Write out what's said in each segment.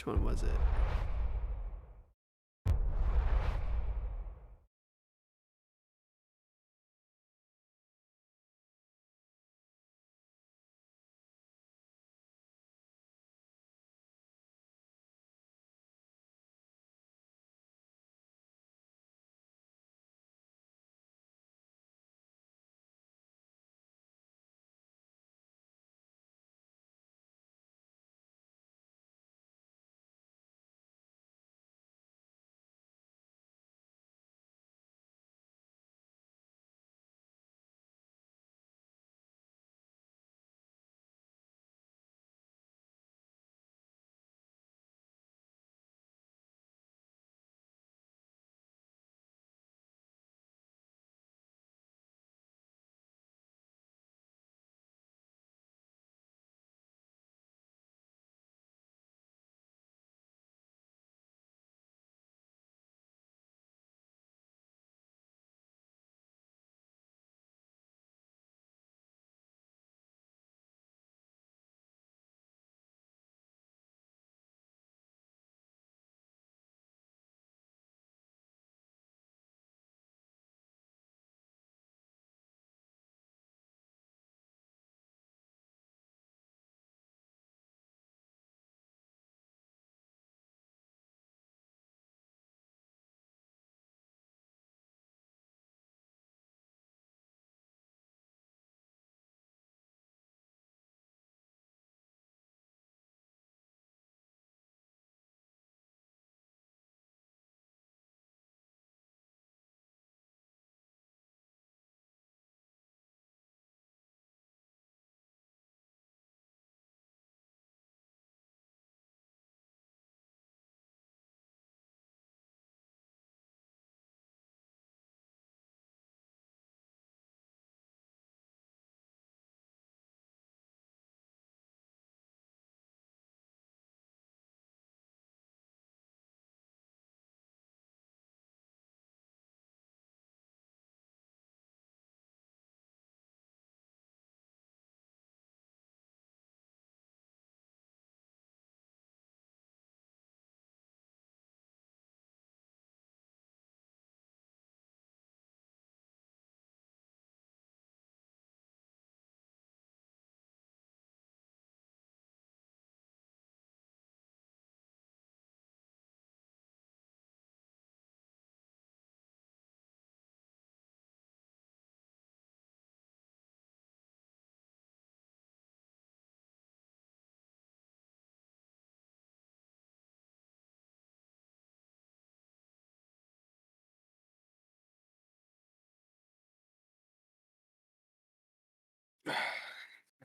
Which one was it?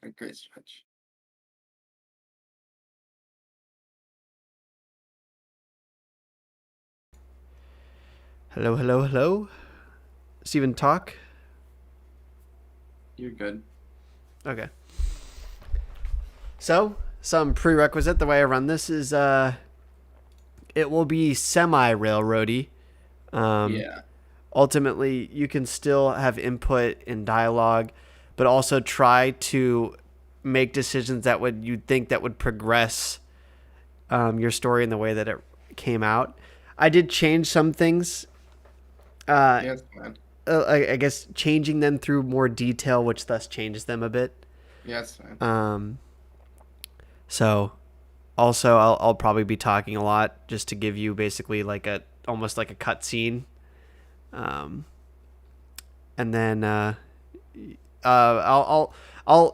A great stretch. Hello, hello, hello. Steven, talk. You're good. Okay. So, some prerequisite. The way I run this is, it will be semi-railroady. Yeah. Ultimately, you can still have input in dialogue, but also try to make decisions that would you'd think that would progress your story in the way that it came out. I did change some things. Yeah, it's fine. I guess changing them through more detail, which thus changes them a bit. Yeah, it's fine. So also I'll probably be talking a lot just to give you basically like a almost like a cut scene. And then I'll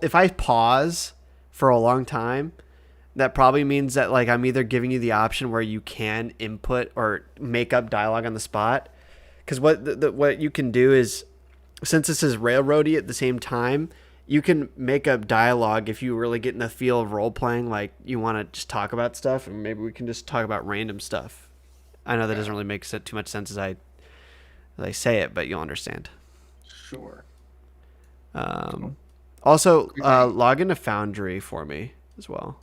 if I pause for a long time, that probably means that like I'm either giving you the option where you can input or make up dialogue on the spot. Because what you can do is, since this is railroady at the same time, you can make up dialogue if you really get in the feel of role playing. Like you want to just talk about stuff, and maybe we can just talk about random stuff. I know that doesn't really make too much sense as I say it, but you'll understand. Sure. Also, Okay. log into Foundry for me as well.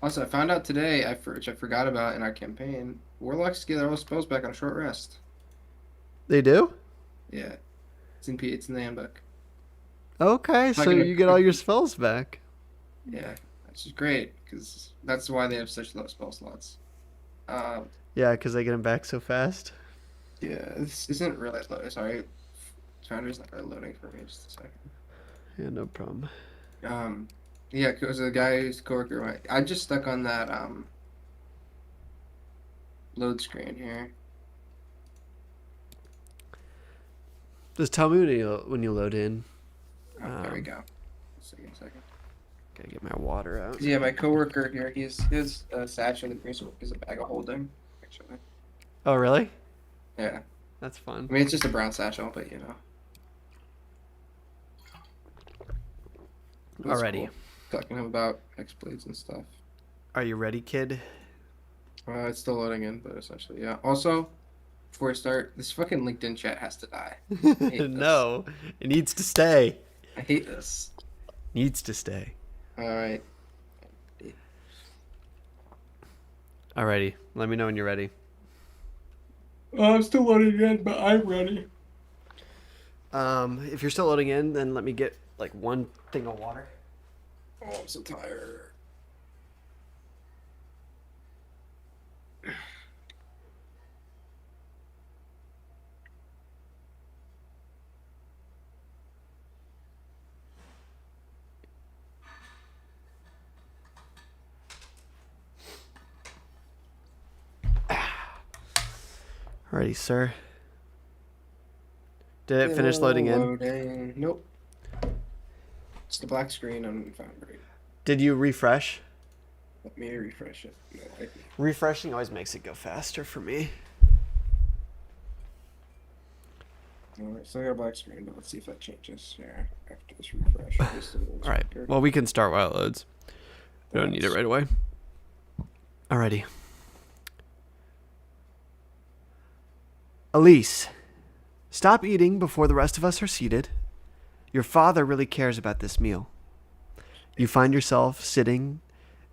Also, I found out today, which I forgot about in our campaign, warlocks get their all spells back on a short rest. They do? Yeah, it's in the handbook. Okay, so Like in you get all your spells back. yeah, which is great because that's why they have such low spell slots. Um, Yeah, because they get them back so fast. yeah, this isn't really loading. Sorry, Founder's not really loading for me. Just a second. Yeah, no problem. Um, yeah, because the guy's coworker, I just stuck on that load screen here. Just tell me when you load in. Oh, there we go. Just give me a second. Gotta get my water out. Yeah, my coworker here, his satchel in the freezer is a bag of holding. Actually, Oh, really? yeah. That's fun. I mean, it's just a brown satchel, but you know. That's Alrighty. cool. Talking to him about hexblades and stuff. Are you ready, kid? It's still loading in, but essentially, yeah. Also, before I start, this fucking LinkedIn chat has to die. I hate this. No, it needs to stay. I hate this. Needs to stay. All right. Alrighty. Let me know when you're ready. I'm still loading in, but I'm ready. If you're still loading in, then let me get like one thing of water. Oh, I'm so tired. Alrighty, sir. Did it finish loading in? Loading. Nope. It's the black screen on Foundry. Did you refresh? Let me refresh it. No, Refreshing always makes it go faster for me. Alright, still got a black screen, but let's see if that changes here after this refresh. Alright, well, we can start while it loads. We don't need it right away. Alrighty. Elise, stop eating before the rest of us are seated. Your father really cares about this meal. You find yourself sitting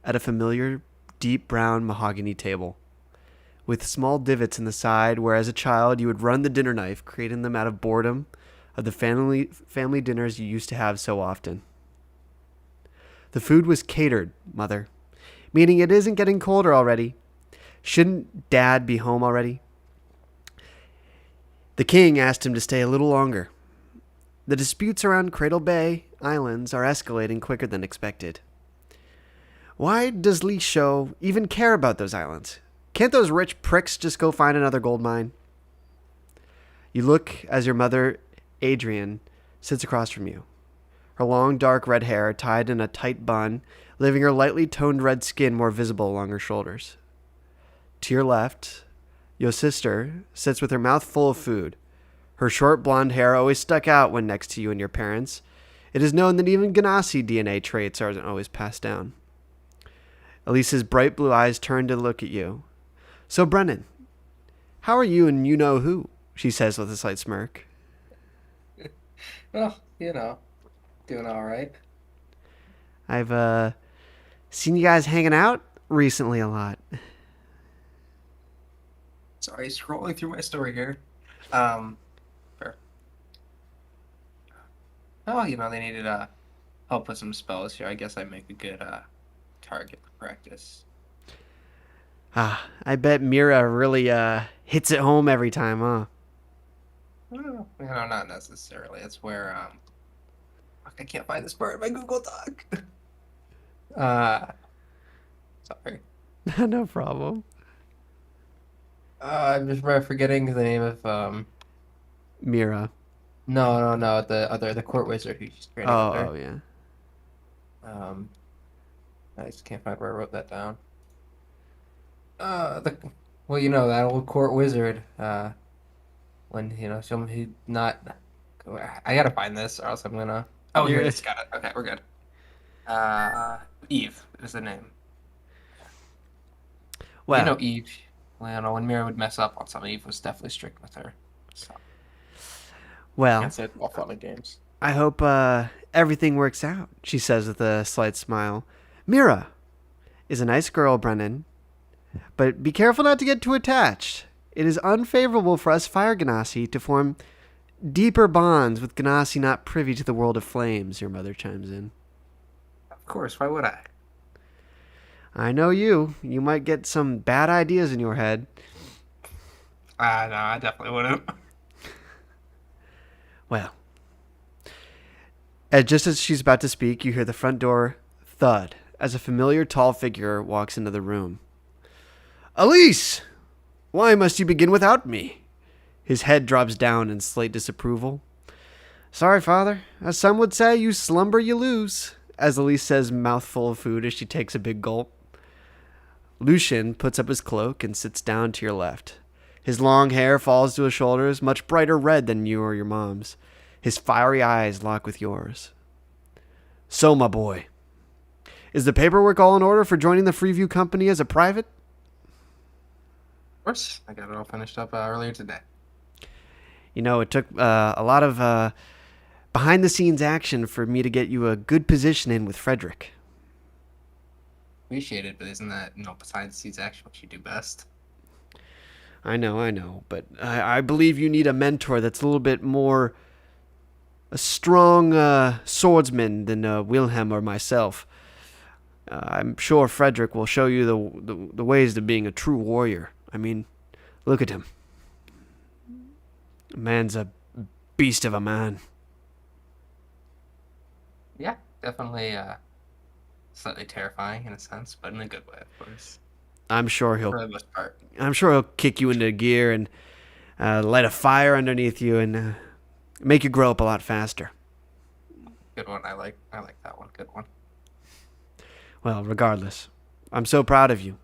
at a familiar deep brown mahogany table with small divots in the side where as a child you would run the dinner knife, creating them out of boredom of the family dinners you used to have so often. The food was catered, Mother, meaning it isn't getting colder already. Shouldn't Dad be home already? The king asked him to stay a little longer. The disputes around Cradle Bay Islands are escalating quicker than expected. Why does Li Shou even care about those islands? Can't those rich pricks just go find another gold mine? You look as your mother, Adrian, sits across from you. Her long, dark red hair tied in a tight bun, leaving her lightly toned red skin more visible along her shoulders. To your left, your sister sits with her mouth full of food. Her short blonde hair always stuck out when next to you and your parents. It is known that even Ganassi DNA traits aren't always passed down. Elise's bright blue eyes turn to look at you. So, Brennan, how are you and you-know-who? She says with a slight smirk. Well, you know, doing all right. I've seen you guys hanging out recently a lot. Sorry, scrolling through my story here. Fair. Oh, you know, they needed help with some spells here. I guess I make a good target for practice. I bet Mira really hits it home every time, huh? Well, you know, not necessarily. It's where fuck, I can't find this part in my Google Doc. Sorry. No problem. I'm just forgetting the name of Mira. No, the court wizard who's just training with Oh, her. yeah. I just can't find where I wrote that down. Well, you know, that old court wizard, when, you know, someone who not, I gotta find this or else I'm gonna, oh, here it is, got it. Okay, we're good. Eve is the name. Well, You know Eve, well, you know, when Mira would mess up on something, Eve was definitely strict with her. So, well, can't say it's all fun and games. I hope everything works out, she says with a slight smile. Mira is a nice girl, Brennan, but be careful not to get too attached. It is unfavorable for us Fire Ganassi to form deeper bonds with Ganassi not privy to the world of flames, your mother chimes in. Of course, why would I? I know you. You might get some bad ideas in your head. No, I definitely wouldn't. Well, just as she's about to speak, you hear the front door thud as a familiar tall figure walks into the room. Elise! Why must you begin without me? His head drops down in slight disapproval. Sorry, Father. As some would say, you slumber, you lose, as Elise says, mouthful of food as she takes a big gulp. Lucian puts up his cloak and sits down to your left. His long hair falls to his shoulders, much brighter red than you or your mom's. His fiery eyes lock with yours. So, my boy, is the paperwork all in order for joining the Freeview Company as a private? Of course, I got it all finished up earlier today. You know, it took a lot of behind-the-scenes action for me to get you a good position in with Frederick. Appreciate it, but isn't that, behind the scenes action what you do best? I know, but I believe you need a mentor that's a little bit more a strong swordsman than Wilhelm or myself. I'm sure Frederick will show you the ways to being a true warrior. I mean, look at him. The man's a beast of a man. Yeah, definitely slightly terrifying in a sense, but in a good way, of course. I'm sure For the most part. I'm sure he'll kick you into gear and light a fire underneath you and make you grow up a lot faster. Good one. I like that one. Good one. Well, regardless, I'm so proud of you.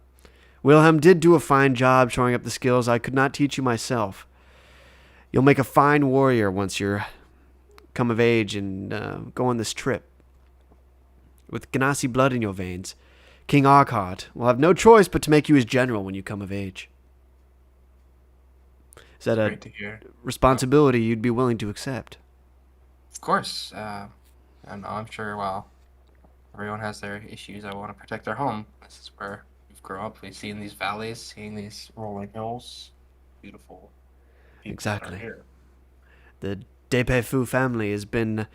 Wilhelm did do a fine job showing up the skills I could not teach you myself. You'll make a fine warrior once you're come of age and go on this trip. With Ganassi blood in your veins, King Arcot will have no choice but to make you his general when you come of age. Is that a responsibility you'd be willing to accept? Of course. I'm sure, well, everyone has their issues. I want to protect their home. This is where we've grown up. We've seen these valleys, seeing these rolling hills. Beautiful. Exactly. The Dépéefeu family has been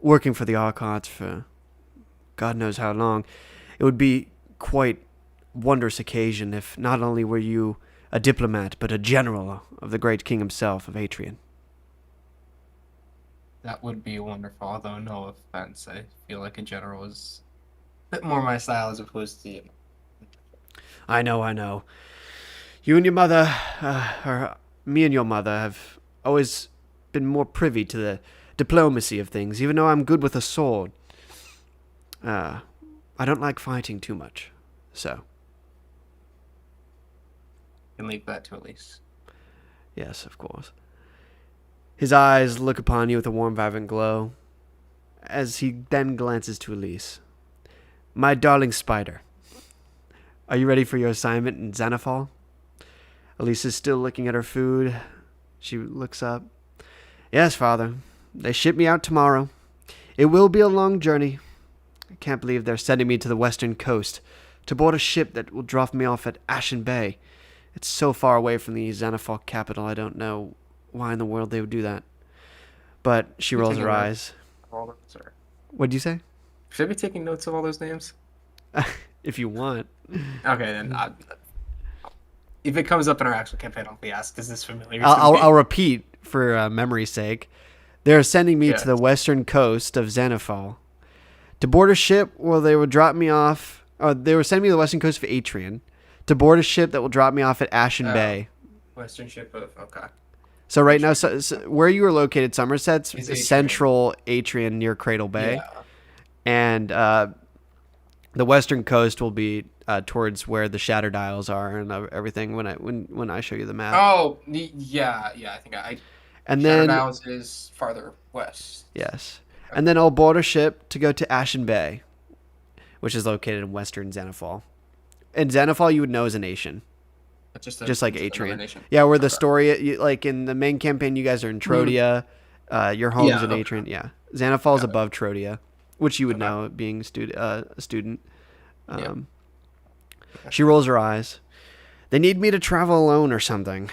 working for the Arcots for God knows how long. It would be quite wondrous occasion if not only were you a diplomat, but a general of the great king himself of Atrian. That would be wonderful, although no offense. I feel like a general is a bit more my style as opposed to you. I know. You and your mother, or me and your mother, have always been more privy to the diplomacy of things, even though I'm good with a sword. I don't like fighting too much, so. You can leave that to Elise. Yes, of course. His eyes look upon you with a warm, vibrant glow, as he then glances to Elise. My darling spider, are you ready for your assignment in Xenophal? Elise is still looking at her food. She looks up. Yes, Father. They ship me out tomorrow. It will be a long journey. I can't believe they're sending me to the western coast to board a ship that will drop me off at Ashen Bay. It's so far away from the Xenophal capital, I don't know why in the world they would do that. But she rolls her eyes. What'd you say? Should I be taking notes of all those names? If you want. Okay, then. If it comes up in our actual campaign, I'll be asked, is this familiar? I'll repeat for memory's sake. They're sending me to the western coast of Xenophal to board a ship where they would drop me off. They were sending me to the western coast of Atrian to board a ship that will drop me off at Ashen Bay. Western ship of, okay. So right now, so where you are located, Somerset's central Atrian near Cradle Bay. Yeah. And the western coast will be towards where the Shatter Dials are and everything when I show you the map. Oh, yeah, I think I... And Shatter then Dials is farther west. Yes. Okay. And then I'll board a ship to go to Ashen Bay, which is located in western Xenophal. And Xenophal you would know as a nation. Just like Atrian. Yeah, where the story, like in the main campaign, you guys are in Trodia. Your home's in Atrian. Yeah. Xenophal's above Trodia, which you would know being a student. She rolls her eyes. They need me to travel alone or something.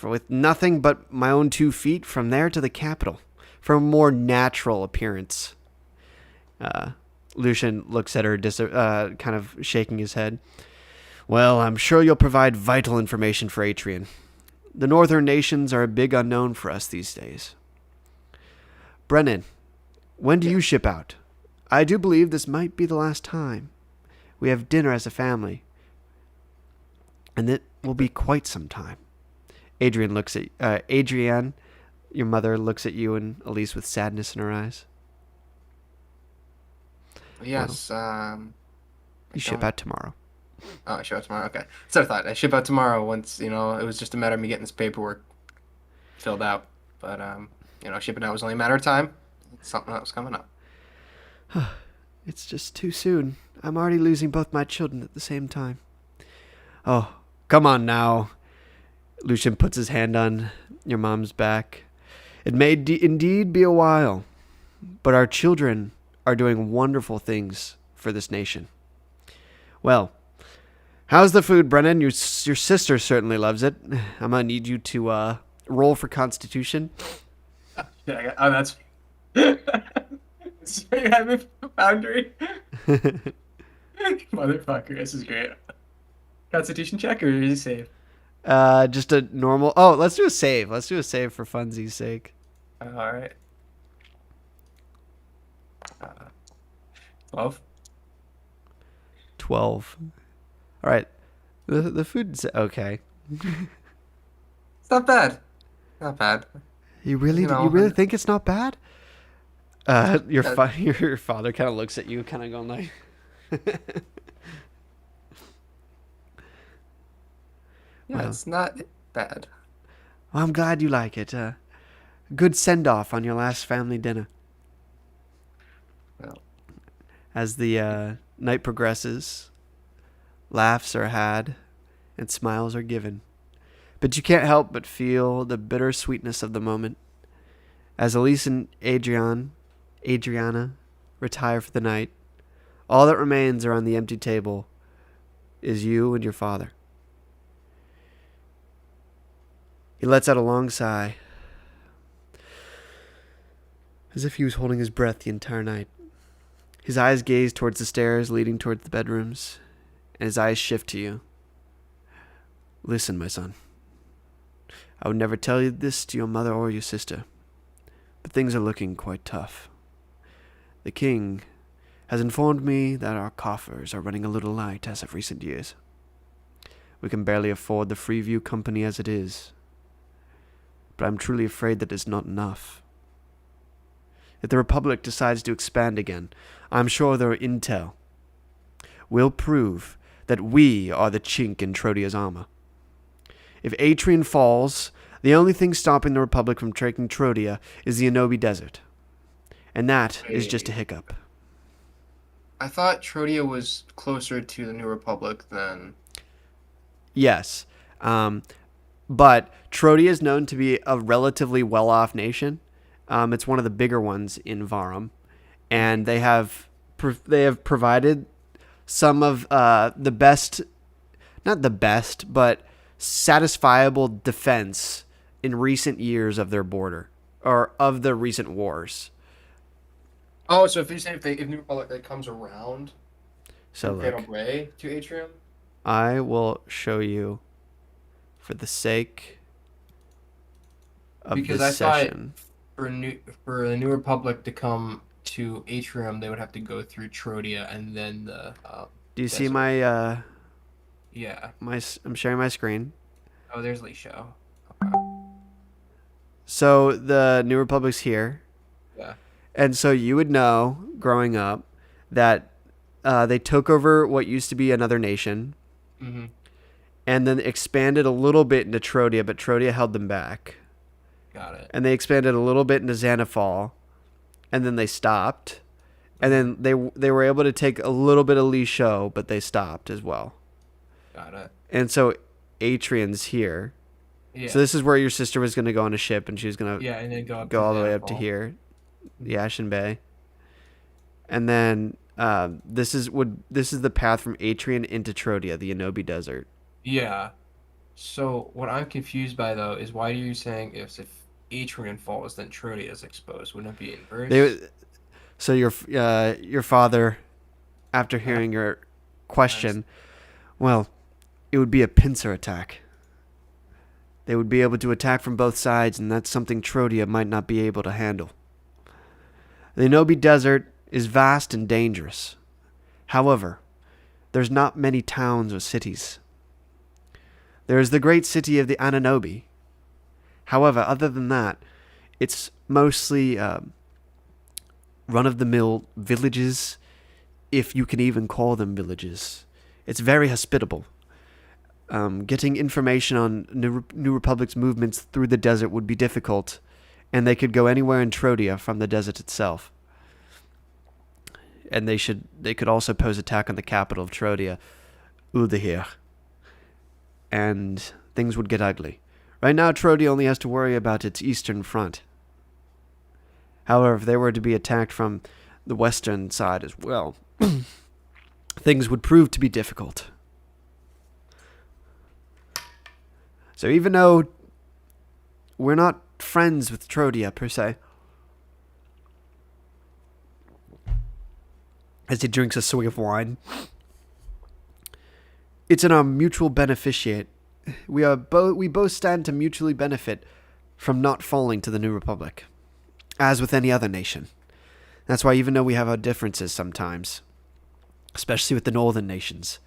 With nothing but my own 2 feet from there to the capital. For a more natural appearance. Lucian looks at her, kind of shaking his head. Well, I'm sure you'll provide vital information for Atrian. The northern nations are a big unknown for us these days. Brennan, when do you ship out? I do believe this might be the last time. We have dinner as a family, and it will be quite some time. Adrienne, your mother, looks at you and Elise with sadness in her eyes. Yes. You ship out tomorrow. Oh, I ship out tomorrow. Okay. So I thought I ship out tomorrow once, it was just a matter of me getting this paperwork filled out. But shipping out was only a matter of time. It's something that was coming up. It's just too soon. I'm already losing both my children at the same time. Oh, come on now. Lucian puts his hand on your mom's back. It may indeed be a while, but our children are doing wonderful things for this nation. Well, how's the food, Brennan? Your sister certainly loves it. I'm going to need you to roll for Constitution. Yeah, that's... So you have a boundary? Motherfucker, this is great. Constitution check or is it save? Just a normal... Oh, let's do a save. Let's do a save for funsies' sake. All right. 12. 12. All right. The food's okay. It's not bad. Not bad. You really think it's not bad? Your father kind of looks at you, kind of going like... Yeah, well, it's not bad. Well, I'm glad you like it. Good send-off on your last family dinner. Well, as the night progresses, laughs are had and smiles are given. But you can't help but feel the bitter sweetness of the moment. As Elise and Adriana retire for the night, all that remains around the empty table is you and your father. He lets out a long sigh, as if he was holding his breath the entire night. His eyes gaze towards the stairs leading towards the bedrooms, and his eyes shift to you. Listen, my son. I would never tell you this to your mother or your sister, but things are looking quite tough. The king has informed me that our coffers are running a little light as of recent years. We can barely afford the Freeview Company as it is, but I'm truly afraid that it's not enough. If the Republic decides to expand again, I'm sure their intel will prove that we are the chink in Trodia's armor. If Atrian falls, the only thing stopping the Republic from taking Trodia is the Inobi Desert. And that is just a hiccup. I thought Trodia was closer to the New Republic than... Yes. But Trodia is known to be a relatively well-off nation. It's one of the bigger ones in Varum. And they have provided some of the best, not the best, but satisfiable defense in recent years of their border, or of the recent wars. Oh, so if you say if New Republic comes around, so look, way to Atrium, I will show you for the sake of because this session. For the New Republic to come to Atrium, they would have to go through Trodia and then the. Do you see my? Yeah. I'm sharing my screen. Oh, there's Lisho. Okay. So the New Republic's here. Yeah. And so you would know, growing up, that they took over what used to be another nation, and then expanded a little bit into Trodia, but Trodia held them back. Got it. And they expanded a little bit into Xanathal, and then they stopped. And then they were able to take a little bit of Lisho, but they stopped as well. Got it. And so Atrian's here. Yeah. So this is where your sister was going to go on a ship, and she was going to and then go all the way up to here. The Ashen Bay, and then this is the path from Atrian into Trodia, the Inobi Desert. Yeah. So what I'm confused by though is why are you saying if Atrian falls, then Trodia is exposed? Wouldn't it be inverse? So your father after hearing your question. Well, it would be a pincer attack. They would be able to attack from both sides, and that's something Trodia might not be able to handle. The Nobi Desert is vast and dangerous. However, there's not many towns or cities. There is the great city of the Ananobi. However, other than that, it's mostly run-of-the-mill villages, if you can even call them villages. It's very hospitable. Getting information on New Republic's movements through the desert would be difficult, and they could go anywhere in Trodia from the desert itself. And they could also pose attack on the capital of Trodia, Uldahir. And things would get ugly. Right now, Trodia only has to worry about its eastern front. However, if they were to be attacked from the western side as well, things would prove to be difficult. So even though we're not friends with Trodia, per se, as he drinks a swig of wine, it's in our mutual beneficiate. We both stand to mutually benefit from not falling to the New Republic, as with any other nation. That's why even though we have our differences sometimes, especially with the northern nations,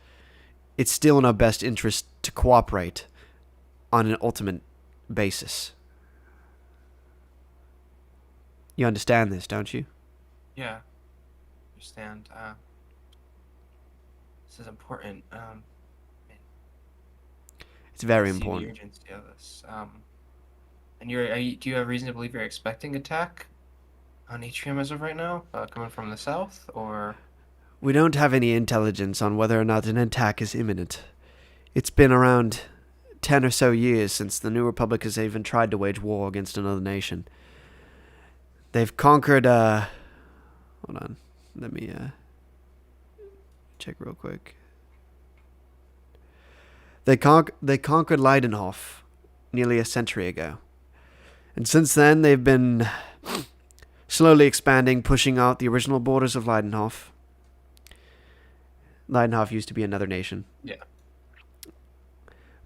it's still in our best interest to cooperate on an ultimate basis. You understand this, don't you? Yeah, understand. This is important. It's very I see the important. urgency of this. And do you have reason to believe you're expecting attack on Atrium as of right now, coming from the south, or? We don't have any intelligence on whether or not an attack is imminent. It's been around 10 or so years since the New Republic has even tried to wage war against another nation. They've conquered, hold on, let me, check real quick. They conquered Leidenhof nearly a century ago. And since then, they've been slowly expanding, pushing out the original borders of Leidenhof. Leidenhof used to be another nation. Yeah.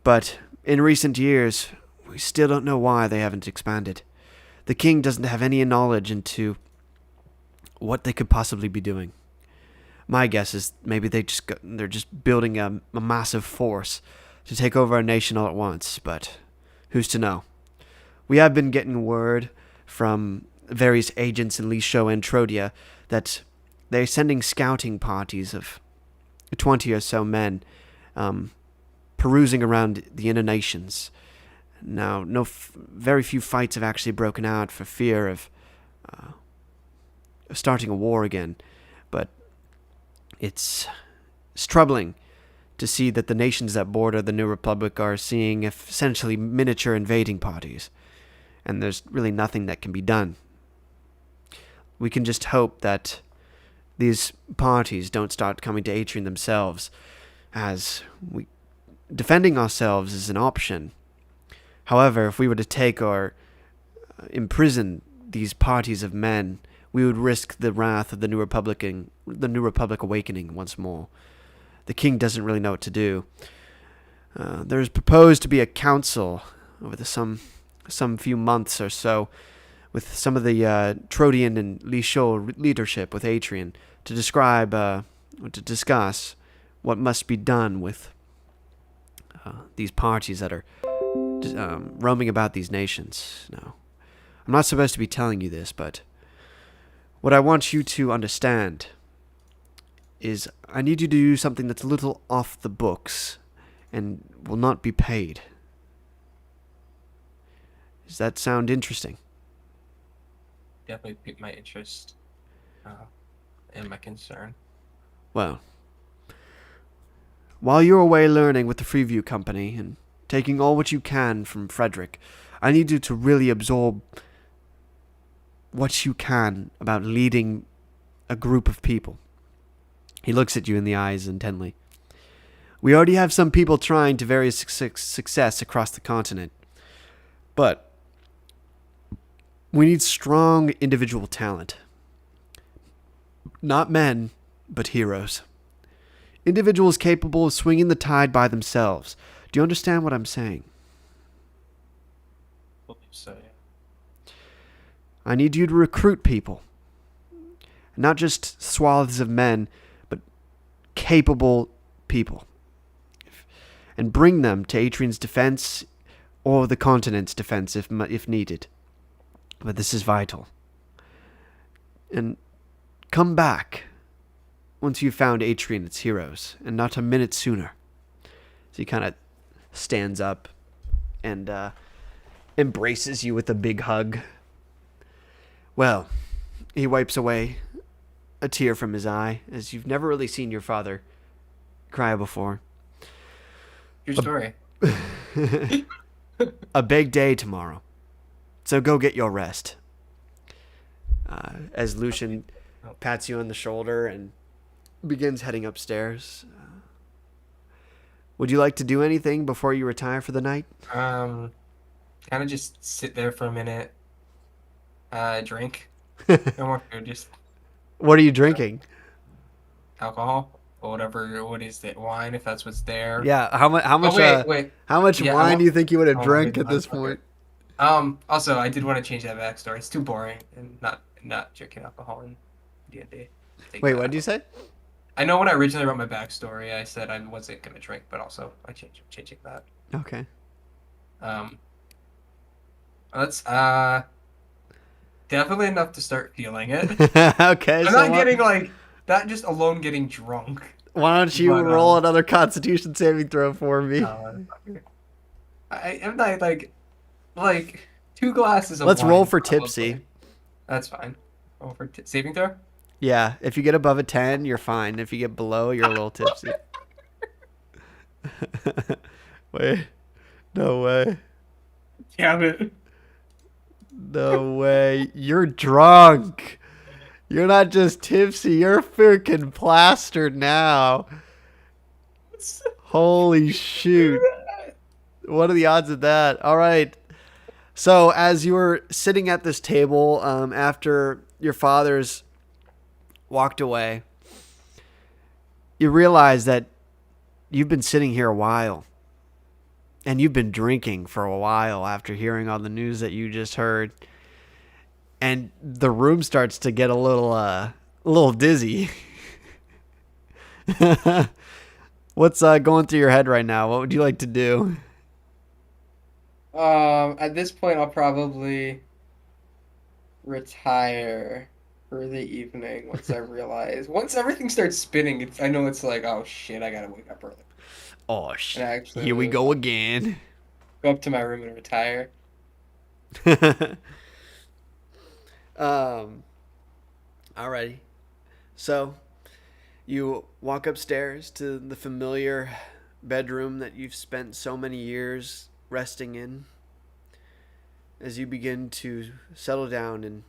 But in recent years, we still don't know why they haven't expanded. The king doesn't have any knowledge into what they could possibly be doing. My guess is maybe they're just building a massive force to take over a nation all at once, but who's to know? We have been getting word from various agents in Lisho and Trodia that they're sending scouting parties of 20 or so men, perusing around the inner nations. Now, very few fights have actually broken out for fear of starting a war again, but it's troubling to see that the nations that border the New Republic are seeing essentially miniature invading parties, and there's really nothing that can be done. We can just hope that these parties don't start coming to Atrium themselves, as defending ourselves is an option. However, if we were to take or imprison these parties of men, we would risk the wrath of the New Republic awakening once more. The king doesn't really know what to do. There's proposed to be a council over some few months or so, with some of the Trodian and Lisho leadership with Atrium to discuss what must be done with these parties that are roaming about these nations. Now, I'm not supposed to be telling you this, but what I want you to understand is I need you to do something that's a little off the books and will not be paid. Does that sound interesting? Definitely piqued my interest and my concern. Well, while you're away learning with the Freeview Company and taking all what you can from Frederick, I need you to really absorb what you can about leading a group of people. He looks at you in the eyes intently. We already have some people trying to various success across the continent, but we need strong individual talent. Not men, but heroes. Individuals capable of swinging the tide by themselves. Do you understand what I'm saying? I believe so, yeah. I need you to recruit people. Not just swaths of men, but capable people. And bring them to Atrian's defense or the continent's defense if needed. But this is vital. And come back once you've found Atrian and its heroes, and not a minute sooner. So he kind of stands up and embraces you with a big hug. Well, he wipes away a tear from his eye, as you've never really seen your father cry before. True story. A big day tomorrow, so go get your rest. As Lucian pats you on the shoulder and begins heading upstairs. Would you like to do anything before you retire for the night? Kind of just sit there for a minute. Drink. No more food, just What are you drinking? alcohol or whatever. What is it? Wine, if that's what's there. Yeah, how much? How much? Wait. How much Yeah, wine do you think you would have oh, drank wait, at this okay. point? Also, I did want to change that backstory. It's too boring and not drinking alcohol in D&D. Wait, what did you say? I know when I originally wrote my backstory, I said I wasn't gonna drink, but also I changing that. Okay. That's definitely enough to start feeling it. Okay. I'm so not getting like not just alone getting drunk. why don't you roll another Constitution saving throw for me? I'm not like 2 glasses of Let's wine, roll for probably. tipsy. That's fine. Roll for saving throw. Yeah, if you get above a 10, you're fine. If you get below, you're a little tipsy. Wait. No way. Damn it. No way. You're drunk. You're not just tipsy. You're freaking plastered now. Holy shoot. What are the odds of that? All right. So as you were sitting at this table after your father's walked away, you realize that you've been sitting here a while. And you've been drinking for a while after hearing all the news that you just heard. And the room starts to get a little dizzy. What's going through your head right now? What would you like to do? At this point, I'll probably retire for the evening once I realize. Once everything starts spinning, I know it's like, oh shit, I gotta wake up early. Oh, shit. Actually, Here we go again. Go up to my room and retire. Alrighty. So, you walk upstairs to the familiar bedroom that you've spent so many years resting in. As you begin to settle down in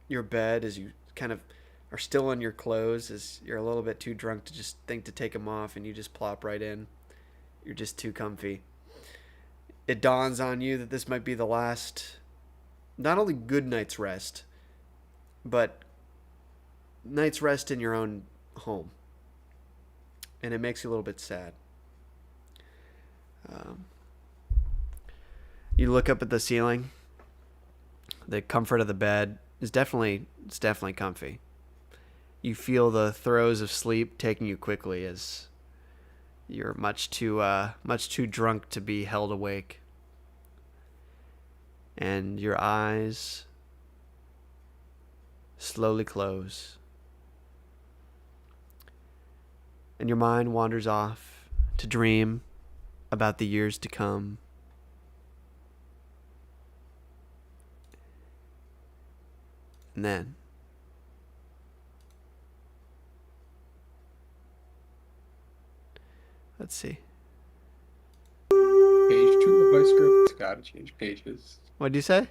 your bed, as you kind of are still in your clothes, as you're a little bit too drunk to just think to take them off, and you just plop right in. You're just too comfy. It dawns on you that this might be the last, not only good night's rest, but night's rest in your own home. And it makes you a little bit sad. You look up at the ceiling. The comfort of the bed is definitely comfy. You feel the throes of sleep taking you quickly as you're much too drunk to be held awake. And your eyes slowly close. And your mind wanders off to dream about the years to come. And then let's see. Page 2 of my script. Gotta change pages. What'd you say?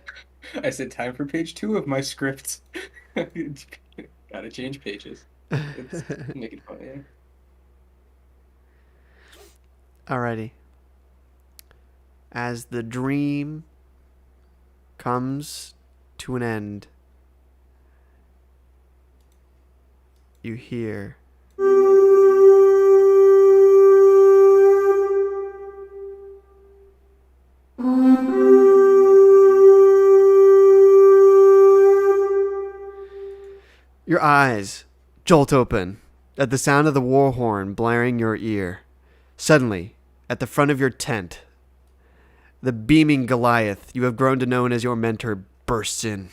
I said time for page 2 of my script. Gotta change pages. Make it fun, yeah. Alrighty. As the dream comes to an end, you hear your eyes jolt open at the sound of the war horn blaring your ear. Suddenly, at the front of your tent, the beaming Goliath you have grown to know as your mentor bursts in.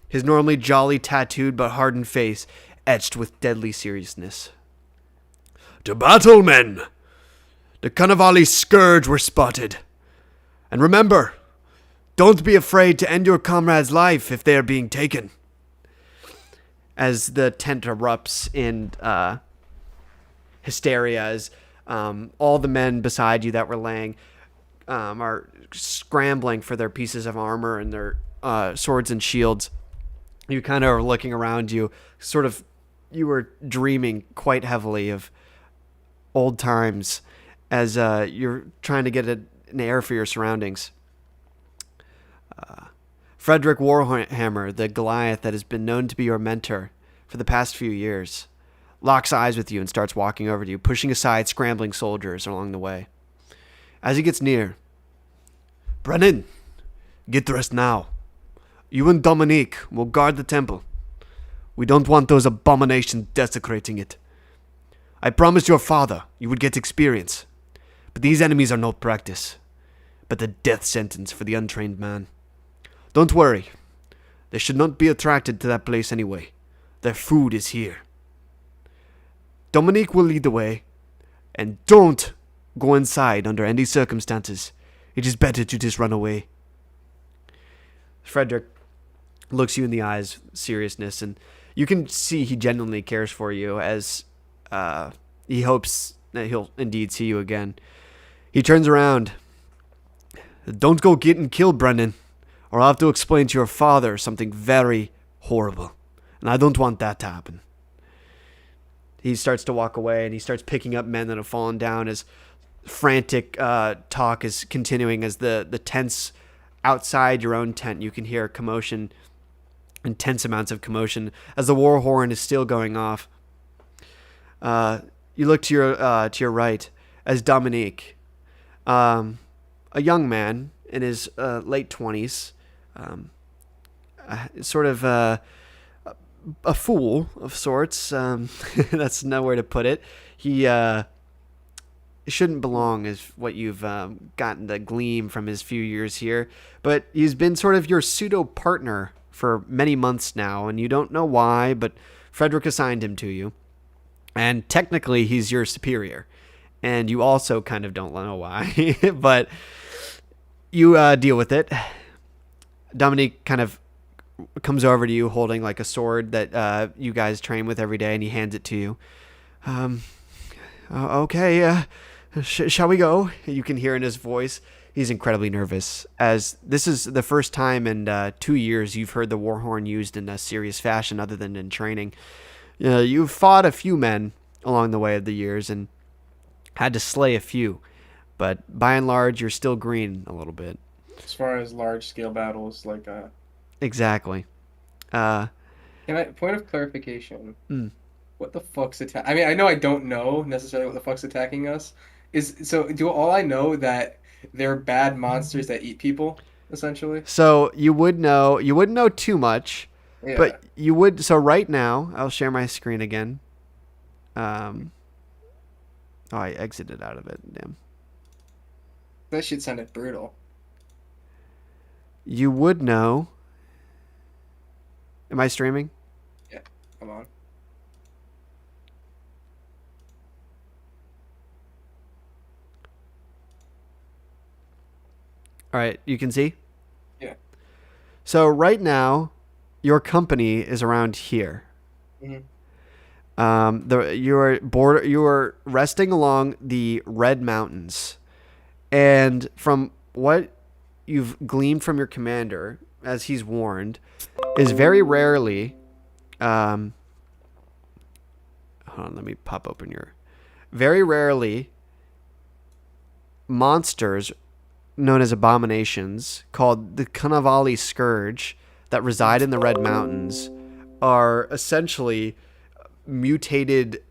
His normally jolly, tattooed but hardened face etched with deadly seriousness. To battle, men! The Cannavali scourge were spotted. And remember, don't be afraid to end your comrade's life if they are being taken. As the tent erupts in hysteria, as all the men beside you that were laying are scrambling for their pieces of armor and their swords and shields. You kind of are looking around you, sort of, you were dreaming quite heavily of old times as you're trying to get an air for your surroundings. Frederick Warhammer, the Goliath that has been known to be your mentor for the past few years, locks eyes with you and starts walking over to you, pushing aside scrambling soldiers along the way. As he gets near, Brennan, get dressed now. You and Dominique will guard the temple. We don't want those abominations desecrating it. I promised your father you would get experience, but these enemies are no practice, but the death sentence for the untrained man. Don't worry. They should not be attracted to that place anyway. Their food is here. Dominique will lead the way, and don't go inside under any circumstances. It is better to just run away. Frederick looks you in the eyes with seriousness, and you can see he genuinely cares for you as he hopes that he'll indeed see you again. He turns around. Don't go getting killed, Brennan, or I'll have to explain to your father something very horrible. And I don't want that to happen. He starts to walk away, and he starts picking up men that have fallen down as frantic talk is continuing as the tents outside your own tent. You can hear commotion, intense amounts of commotion, as the war horn is still going off. You look to your right as Dominique, a young man in his late 20s, sort of a fool of sorts. That's nowhere to put it. He shouldn't belong, is what you've gotten to glean from his few years here. But he's been sort of your pseudo partner for many months now, and you don't know why, but Frederick assigned him to you. And technically, he's your superior. And you also kind of don't know why, but you deal with it. Dominique kind of comes over to you holding like a sword that you guys train with every day, and he hands it to you. Okay, shall we go? You can hear in his voice he's incredibly nervous, as this is the first time in 2 years you've heard the war horn used in a serious fashion other than in training. You've fought a few men along the way of the years and had to slay a few, but by and large you're still green a little bit. As far as large scale battles, like Exactly. Can I point of clarification? What the fuck's I mean, I know I don't know necessarily what the fuck's attacking us. Do all I know that they're bad monsters that eat people, essentially? So you wouldn't know too much, Yeah. but you would. So right now, I'll share my screen again. I exited out of it. Damn. That shit sounded brutal. You would know. Am I streaming? Yeah, come on. All right, you can see? Yeah. So right now, your company is around here. Mm-hmm. You are resting along the Red Mountains, and from what you've gleaned from your commander, as he's warned, is very rarely. Hold on, let me pop open your. Very rarely, monsters known as abominations, called the Cannavali scourge, that reside in the Red Mountains, are essentially mutated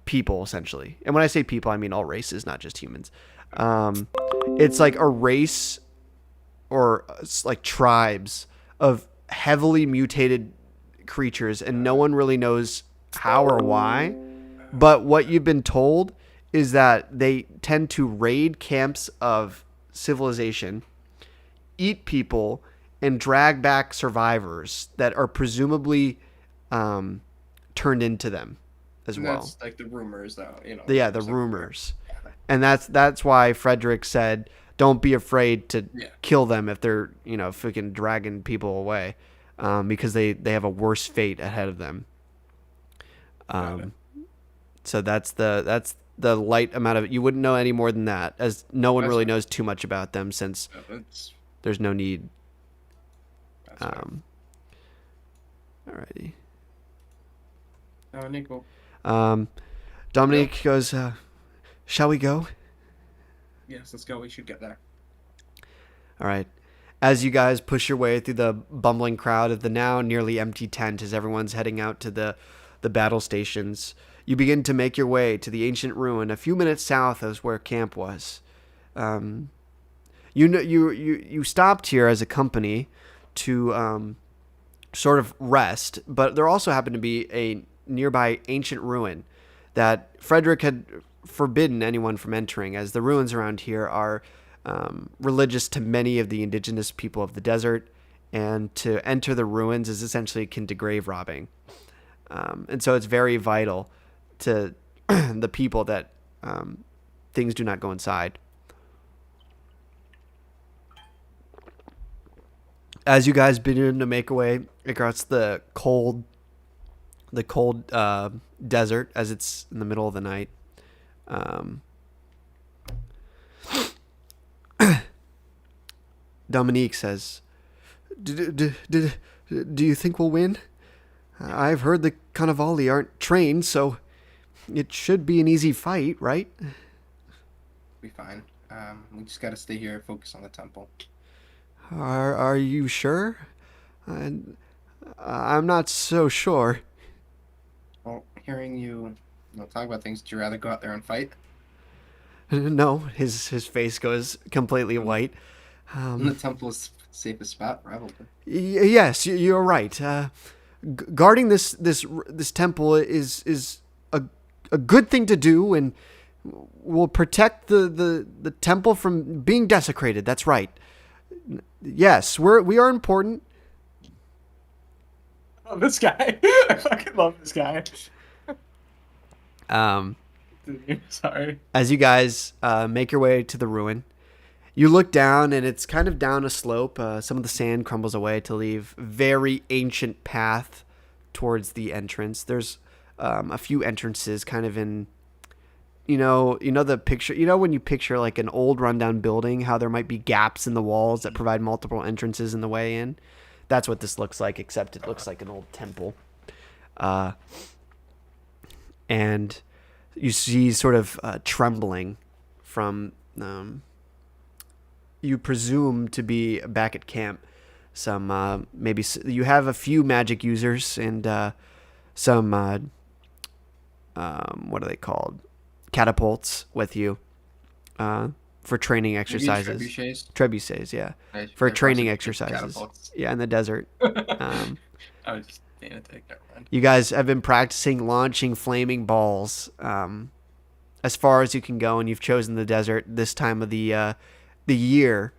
people, essentially. And when I say people, I mean all races, not just humans. It's like a race or like tribes of heavily mutated creatures, and no one really knows how or why. But what you've been told is that they tend to raid camps of civilization, eat people, and drag back survivors that are presumably turned into them as And well. that's like the rumors, though. Yeah, the rumors. And that's why Frederick said, don't be afraid to kill them if they're, freaking dragging people away, because they have a worse fate ahead of them. So that's the light amount of it. You wouldn't know any more than that, as no one really knows too much about them, since there's no need. Alrighty. Nico. Dominique goes, shall we go? Yes, let's go. We should get there. All right. As you guys push your way through the bumbling crowd of the now nearly empty tent as everyone's heading out to the battle stations, you begin to make your way to the ancient ruin a few minutes south of where camp was. You stopped here as a company to sort of rest, but there also happened to be a nearby ancient ruin that Frederick had forbidden anyone from entering, as the ruins around here are religious to many of the indigenous people of the desert, and to enter the ruins is essentially akin to grave robbing. And so it's very vital to the people that things do not go inside. As you guys begin to make away across the cold desert, as it's in the middle of the night, Dominique says, do you think we'll win? I've heard the Cannavali aren't trained, so it should be an easy fight, right? Be fine. We just gotta stay here and focus on the temple. Are you sure? I'm not so sure. Well, hearing you talk about things, would you rather go out there and fight? No, his face goes completely white. The temple is the safest spot, probably. Yes, you're right. Guarding this temple is a good thing to do, and will protect the temple from being desecrated. That's right. Yes, we are important. Oh, this guy! I fucking love this guy. Sorry. As you guys make your way to the ruin, you look down, and it's kind of down a slope. Some of the sand crumbles away to leave very ancient path towards the entrance. There's a few entrances kind of in, the picture, when you picture like an old rundown building, how there might be gaps in the walls that provide multiple entrances in the way in. That's what this looks like, except it looks like an old temple. And you see sort of trembling from, you presume to be back at camp. Some, maybe you have a few magic users and some, what are they called? Catapults with you for training exercises. Trebuchets, yeah. For training exercises. Catapults. Yeah, in the desert. I was just take that one. You guys have been practicing launching flaming balls as far as you can go, and you've chosen the desert this time of the year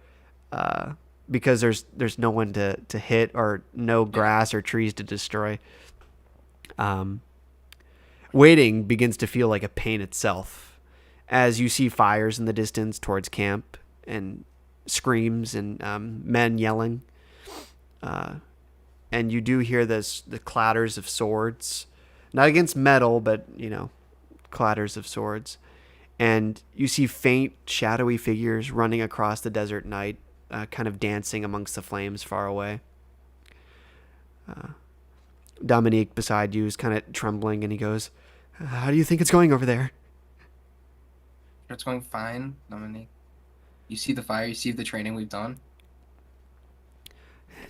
because there's no one to hit or no grass or trees to destroy. Waiting begins to feel like a pain itself as you see fires in the distance towards camp and screams and men yelling. And you do hear the clatters of swords, not against metal, but, clatters of swords. And you see faint, shadowy figures running across the desert night, kind of dancing amongst the flames far away. Dominique beside you is kind of trembling, and he goes, "How do you think it's going over there?" It's going fine, Dominique. You see the fire, you see the training we've done.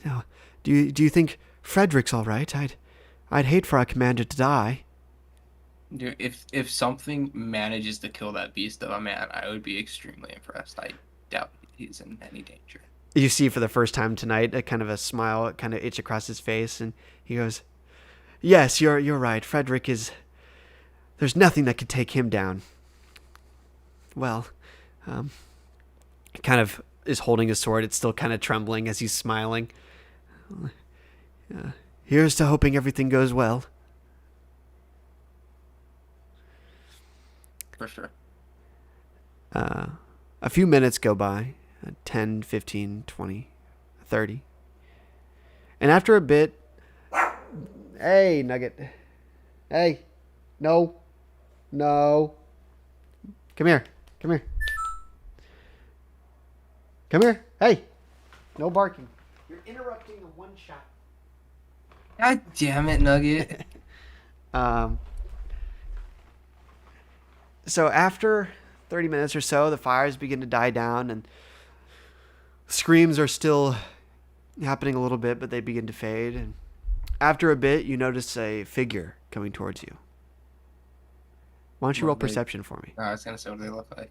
No. Do you think Frederick's all right? I'd hate for our commander to die. Dude, if something manages to kill that beast of a man, I would be extremely impressed. I doubt he's in any danger. You see for the first time tonight a kind of a smile kind of itch across his face, and he goes, "Yes, you're right. Frederick is... There's nothing that could take him down." Well, kind of is holding his sword. It's still kind of trembling as he's smiling. Here's to hoping everything goes well. For sure. A few minutes go by, 10, 15, 20, 30. And after a bit, hey, Nugget. Hey, no. Come here. Hey, no barking. You're interrupting the one shot. God damn it, Nugget. So after 30 minutes or so, the fires begin to die down, and screams are still happening a little bit, but they begin to fade. And after a bit, you notice a figure coming towards you. Why don't you roll perception for me? I was gonna say what they look like.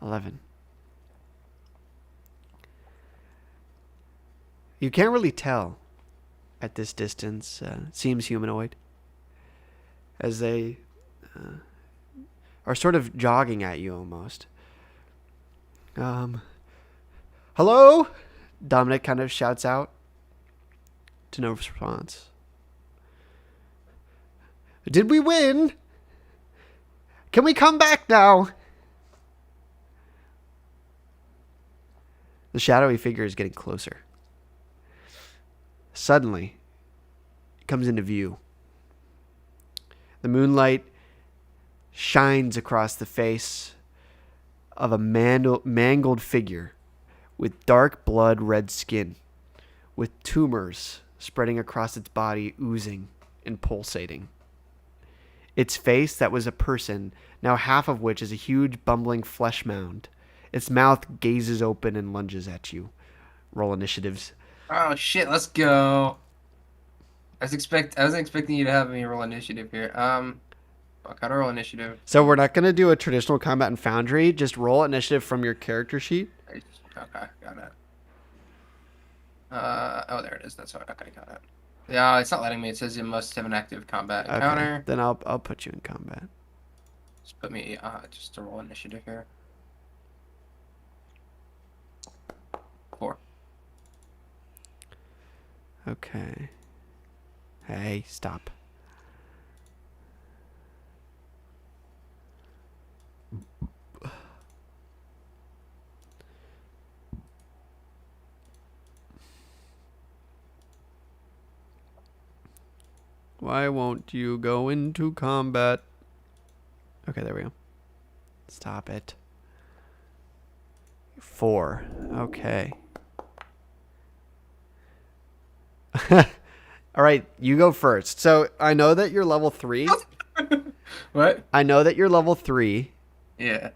11. You can't really tell at this distance. It seems humanoid, as they are sort of jogging at you almost. Hello? Dominic kind of shouts out. To no response. Did we win? Can we come back now? The shadowy figure is getting closer. Suddenly, it comes into view. The moonlight shines across the face of a mangled figure with dark blood red skin, with tumors spreading across its body, oozing and pulsating. Its face, that was a person, now half of which is a huge bumbling flesh mound. Its mouth gazes open and lunges at you. Roll initiatives. Oh shit, let's go. I wasn't expecting you to have me roll initiative here. Fuck, how to roll initiative? So we're not going to do a traditional combat and foundry. Just roll initiative from your character sheet. Okay, got it. Oh, there it is. That's what. Okay, got it. Yeah, it's not letting me. It says you must have an active combat encounter. Then I'll put you in combat. Just put me just to roll initiative here. 4. Okay. Hey, stop. Why won't you go into combat? Okay, there we go. Stop it. 4. Okay. All right, you go first. So I know that you're level 3. What? I know that you're level 3. Yeah.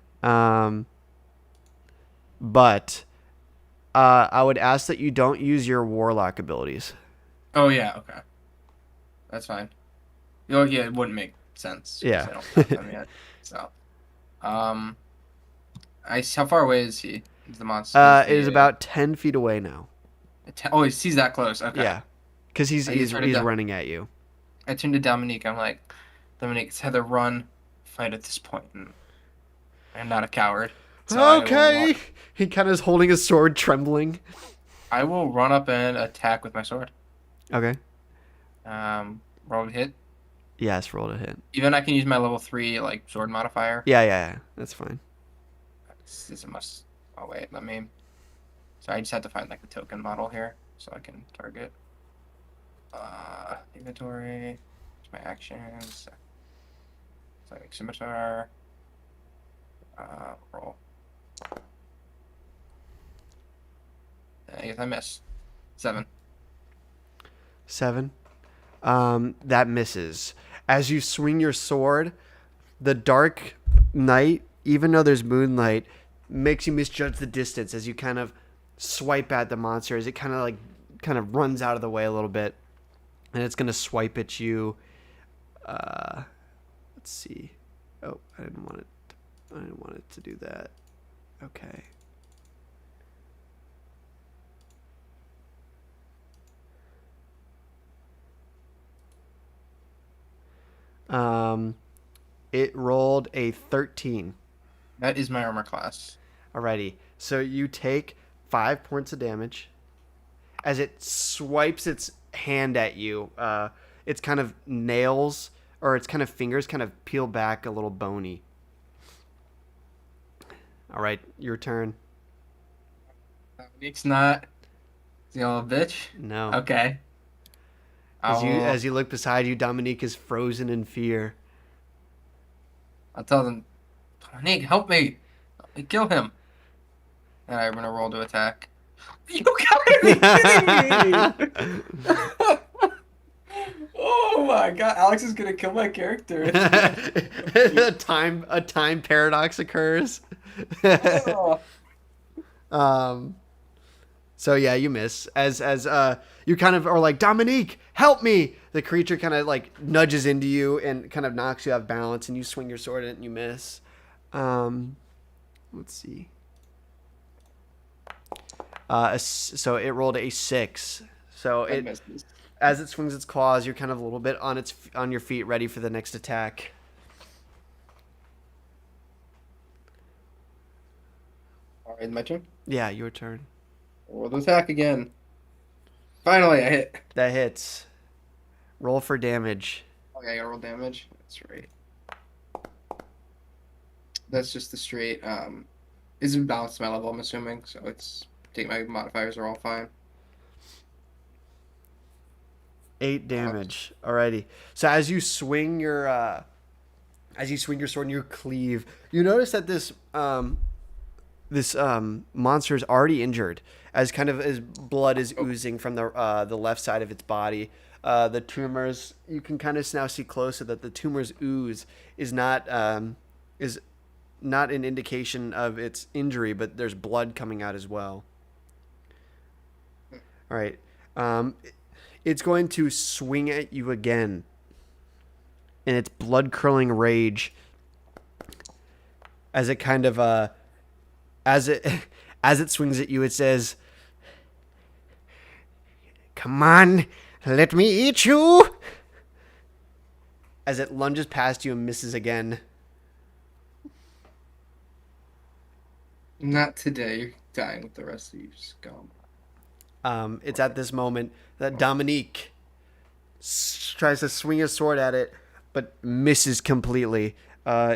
But I would ask that you don't use your warlock abilities. Oh yeah. Okay. That's fine. Oh yeah, it wouldn't make sense. Yeah. I don't have them yet. So, how far away is he? Is the monster? It is about 10 feet away now. Oh, he's that close. Okay. Yeah, because he's running at you. I turned to Dominique. I'm like, Dominique, it's either run, fight at this point, and I'm not a coward. So Okay. He kind of is holding his sword, trembling. I will run up and attack with my sword. Okay. Roll to hit. Yes, roll to hit. Even I can use my level 3 like sword modifier. Yeah. That's fine. This is a must. Oh wait, let me. So I just have to find like the token model here so I can target. Inventory. My actions. Like scimitar. Roll. I guess I missed. 7. 7. That misses. As you swing your sword, the dark night, even though there's moonlight, makes you misjudge the distance as you kind of swipe at the monster as it kind of runs out of the way a little bit, and it's gonna swipe at you. Let's see. Oh, I didn't want it to do that. Okay. It rolled a 13. That is my armor class. Alrighty. So you take 5 points of damage as it swipes its hand at you. Its kind of nails or its kind of fingers kind of peel back a little bony. All right, your turn. Dominique's not the old bitch. No. Okay. As you look beside you, Dominique is frozen in fear. I'll tell them, Dominique, help me. Help me kill him. And I'm gonna roll to attack. You gotta be kidding me! Oh my god, Alex is gonna kill my character. a time paradox occurs. So yeah, you miss. As you kind of are like, Dominique, help me. The creature kind of like nudges into you and kind of knocks you off balance, and you swing your sword at it and you miss. Let's see. So it rolled a 6. So as it swings its claws, you're kind of a little bit on your feet, ready for the next attack. All right, my turn. Yeah, your turn. Roll the attack again. Finally, I hit. That hits. Roll for damage. Oh yeah, I gotta roll damage. That's right. That's just the straight. It's balanced to my level, I'm assuming. So it's my modifiers are all fine. 8 damage. Alrighty. So as you swing your sword and you cleave, you notice that this monster is already injured, as kind of as blood is oozing from the left side of its body. The tumors, you can kind of now see closer that the tumor's ooze is not an indication of its injury, but there's blood coming out as well. All right. It's going to swing at you again in its blood-curdling rage as it kind of as it swings at you, it says, "Come on, let me eat you." As it lunges past you and misses again. Not today. You're dying with the rest of you scum. It's at this moment that Dominique tries to swing his sword at it, but misses completely.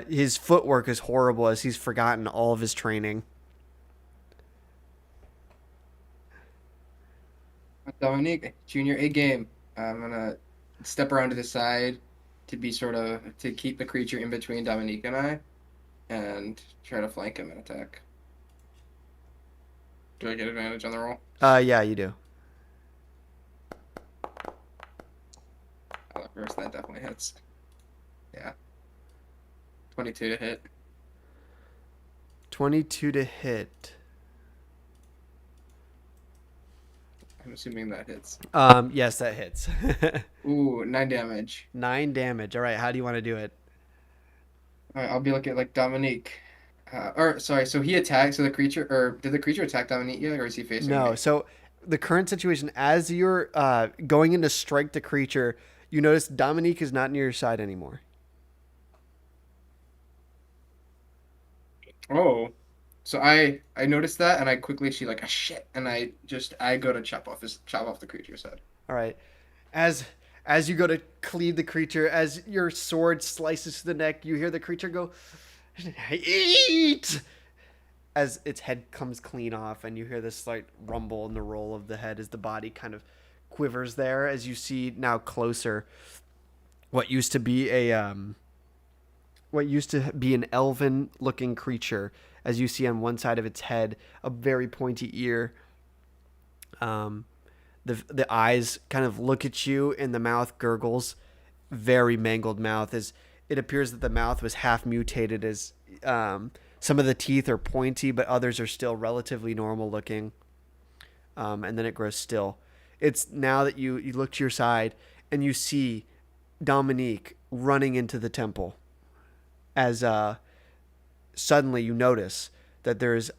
His footwork is horrible as he's forgotten all of his training. Dominique, Junior A game. I'm gonna step around to the side to keep the creature in between Dominique and I, and try to flank him and attack. Do I get advantage on the roll? Yeah, you do. First, that definitely hits. Yeah. 22 to hit. 22 to hit. I'm assuming that hits. Yes, that hits. Ooh, 9 damage. 9 damage. All right, how do you want to do it? All right, I'll be looking like Dominique. So he attacked. So the creature, or did the creature attack Dominique yet, or is he facing No. me? So the current situation, as you're going in to strike the creature, you notice Dominique is not near your side anymore. Oh, so I noticed that, and I quickly she like, shit, and I go to chop off the creature's head. All right, as you go to cleave the creature, as your sword slices to the neck, you hear the creature go, "Eat!" As its head comes clean off, and you hear this slight rumble in the roll of the head as the body kind of quivers there. As you see now closer, what used to be an elven-looking creature, as you see on one side of its head, a very pointy ear. The eyes kind of look at you, and the mouth gurgles, very mangled mouth. As it appears that the mouth was half mutated, as some of the teeth are pointy, but others are still relatively normal looking. and then it grows still. It's now that you look to your side and you see Dominique running into the temple as suddenly you notice that there's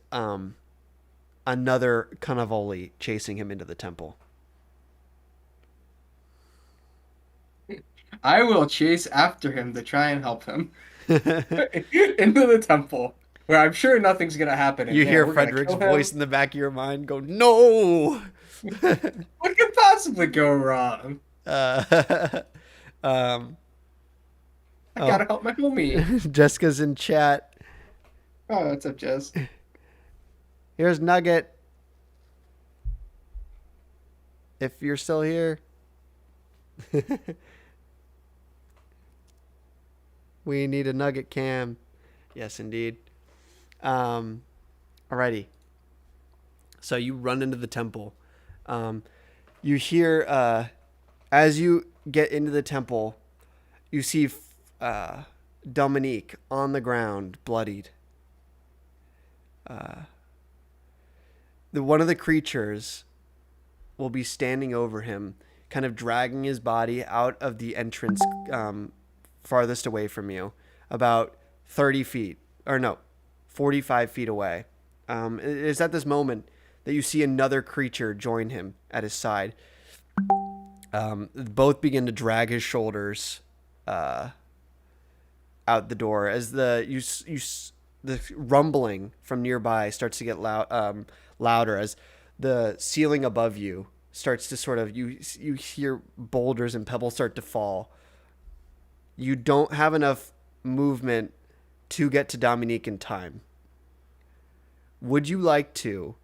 another Cannavoli chasing him into the temple. I will chase after him to try and help him into the temple, where I'm sure nothing's gonna happen in You there. hear We're gonna Frederick's kill voice him. in the back of your mind go, "No!" What could possibly go wrong? uh, um, I oh, gotta help my homie. Jessica's in chat. Oh, what's up, Jess? Here's Nugget. If you're still here. We need a Nugget cam. Yes, indeed. Alrighty. So you run into the temple. You hear, as you get into the temple, you see Dominique on the ground, bloodied. One of the creatures will be standing over him, kind of dragging his body out of the entrance farthest away from you, about 30 feet, or no, 45 feet away. It's at this moment that you see another creature join him at his side. Both begin to drag his shoulders out the door as the rumbling from nearby starts to get louder as the ceiling above you starts to sort of you hear boulders and pebbles start to fall. You don't have enough movement to get to Dominique in time. Would you like to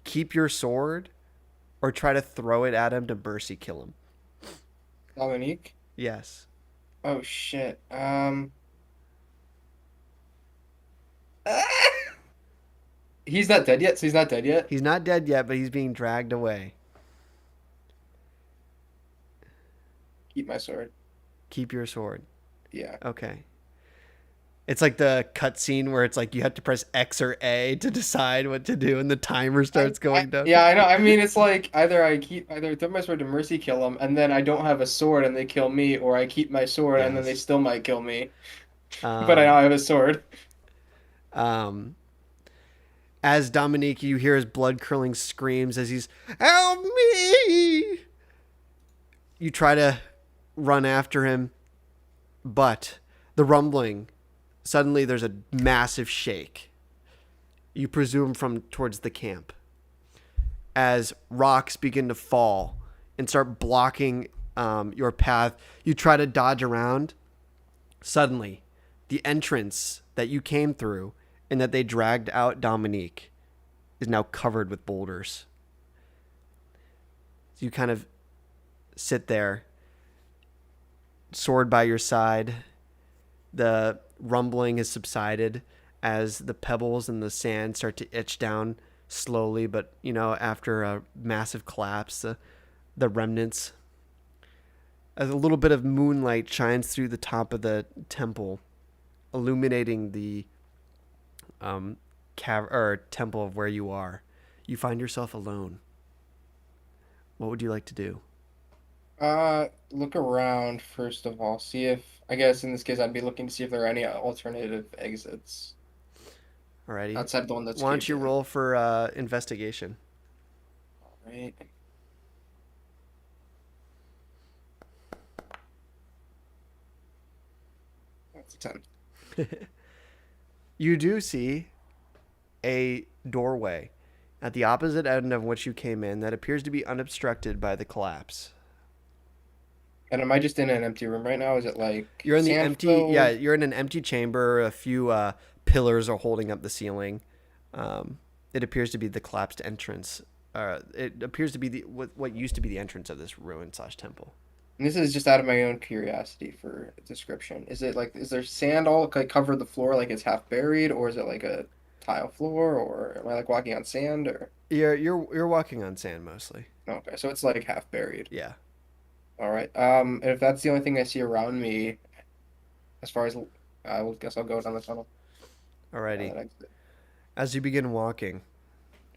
keep your sword or try to throw it at him to mercy kill him? Dominique? Yes. Oh shit. He's not dead yet, so he's not dead yet. He's not dead yet, but he's being dragged away. Keep my sword. Keep your sword. Yeah. Okay. It's like the cutscene where it's like you have to press X or A to decide what to do, and the timer starts going down. Yeah, I know. I mean, it's like either throw my sword to mercy kill them, and then I don't have a sword and they kill me, or I keep my sword and then they Yes. still might kill me. But I now have a sword. As Dominique, you hear his blood-curdling screams as he's, "Help me!" You try to run after him, but the rumbling, suddenly there's a massive shake. You presume from towards the camp. As rocks begin to fall and start blocking your path, you try to dodge around. Suddenly, the entrance that you came through and that they dragged out Dominique is now covered with boulders. So you kind of sit there, sword by your side. The rumbling has subsided as the pebbles and the sand start to itch down slowly, but after a massive collapse, the remnants, as a little bit of moonlight shines through the top of the temple, illuminating the temple of where you are. You find yourself alone. What would you like to do? Look around first of all. See if, I guess in this case, I'd be looking to see if there are any alternative exits Alrighty. outside the one that's Why don't you caved in. roll for investigation? Right. That's a 10. You do see a doorway at the opposite end of which you came in that appears to be unobstructed by the collapse. And am I just in an empty room right now? Is it like You're in the sand empty, filled? yeah, you're in an empty chamber. A few pillars are holding up the ceiling. It appears to be the collapsed entrance. It appears to be what used to be the entrance of this ruin/temple. And this is just out of my own curiosity for description. Is it like, is there sand all like cover the floor like it's half buried, or is it like a tile floor, or am I like walking on sand, or? You're walking on sand mostly. Okay, so it's like half buried. Yeah. All right. And if that's the only thing I see around me, as far as I will guess I'll go down the tunnel. Alrighty. Exit. As you begin walking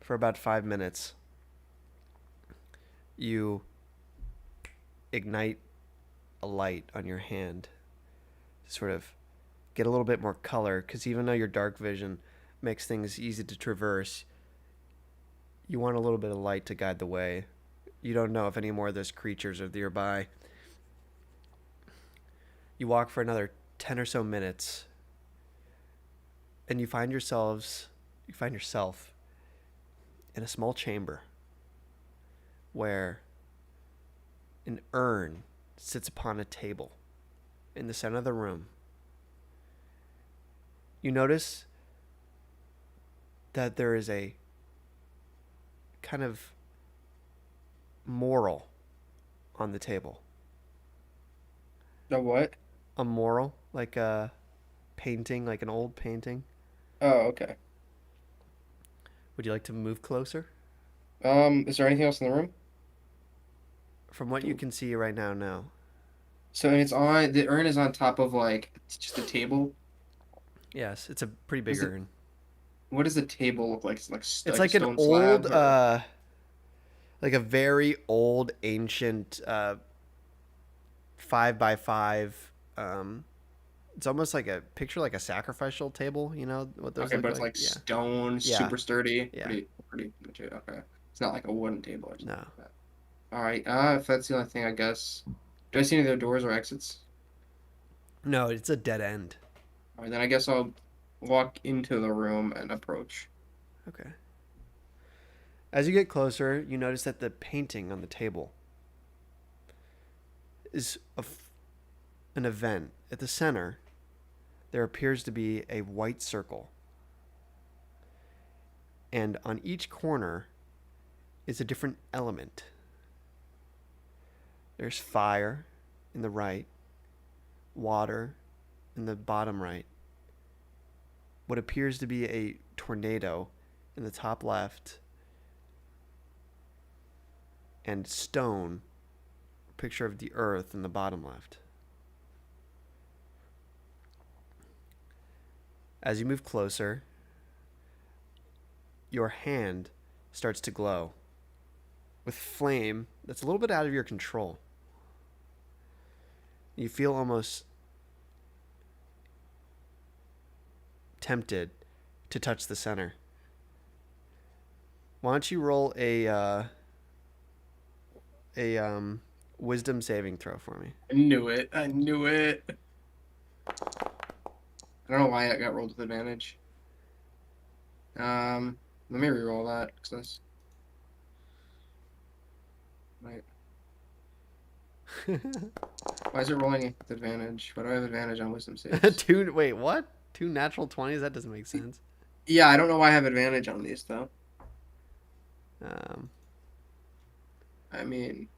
for about 5 minutes, You ignite a light on your hand to sort of get a little bit more color, because even though your dark vision makes things easy to traverse, you want a little bit of light to guide the way. You don't know if any more of those creatures are nearby. You walk for another 10 or so minutes, and you find yourself in a small chamber where an urn sits upon a table in the center of the room. You notice that there is a kind of moral on the table. A what? A moral, like a painting, like an old painting. Oh, okay. Would you like to move closer? Is there anything else in the room? From what you can see right now, no. So and the urn is on top of like it's just a table. Yes, it's a pretty big Is it- urn. What does the table look like? It's Like a like an stone old, slab or... like a very old, ancient, 5x5. It's almost like a picture, like a sacrificial table. You know what those Okay, look but it's like? like Yeah. stone, Yeah. super sturdy, Yeah. pretty legit. Okay, it's not like a wooden table or something No. like that. All right, if that's the only thing, I guess. Do I see any other doors or exits? No, it's a dead end. All right, then I guess I'll walk into the room and approach. Okay. As you get closer, you notice that the painting on the table is an event. At the center, there appears to be a white circle. And on each corner is a different element. There's fire in the right, water in the bottom right, what appears to be a tornado in the top left, and stone, picture of the earth in the bottom left. As you move closer, your hand starts to glow with flame that's a little bit out of your control. You feel almost tempted to touch the center. Why don't you roll a wisdom saving throw for me? I knew it. I knew it. I don't know why it got rolled with advantage. Let me reroll that because that's right. Why is it rolling with advantage? Why do I have advantage on wisdom saves? Wait, what? 2 natural 20s? That doesn't make sense. Yeah, I don't know why I have advantage on these though. I mean,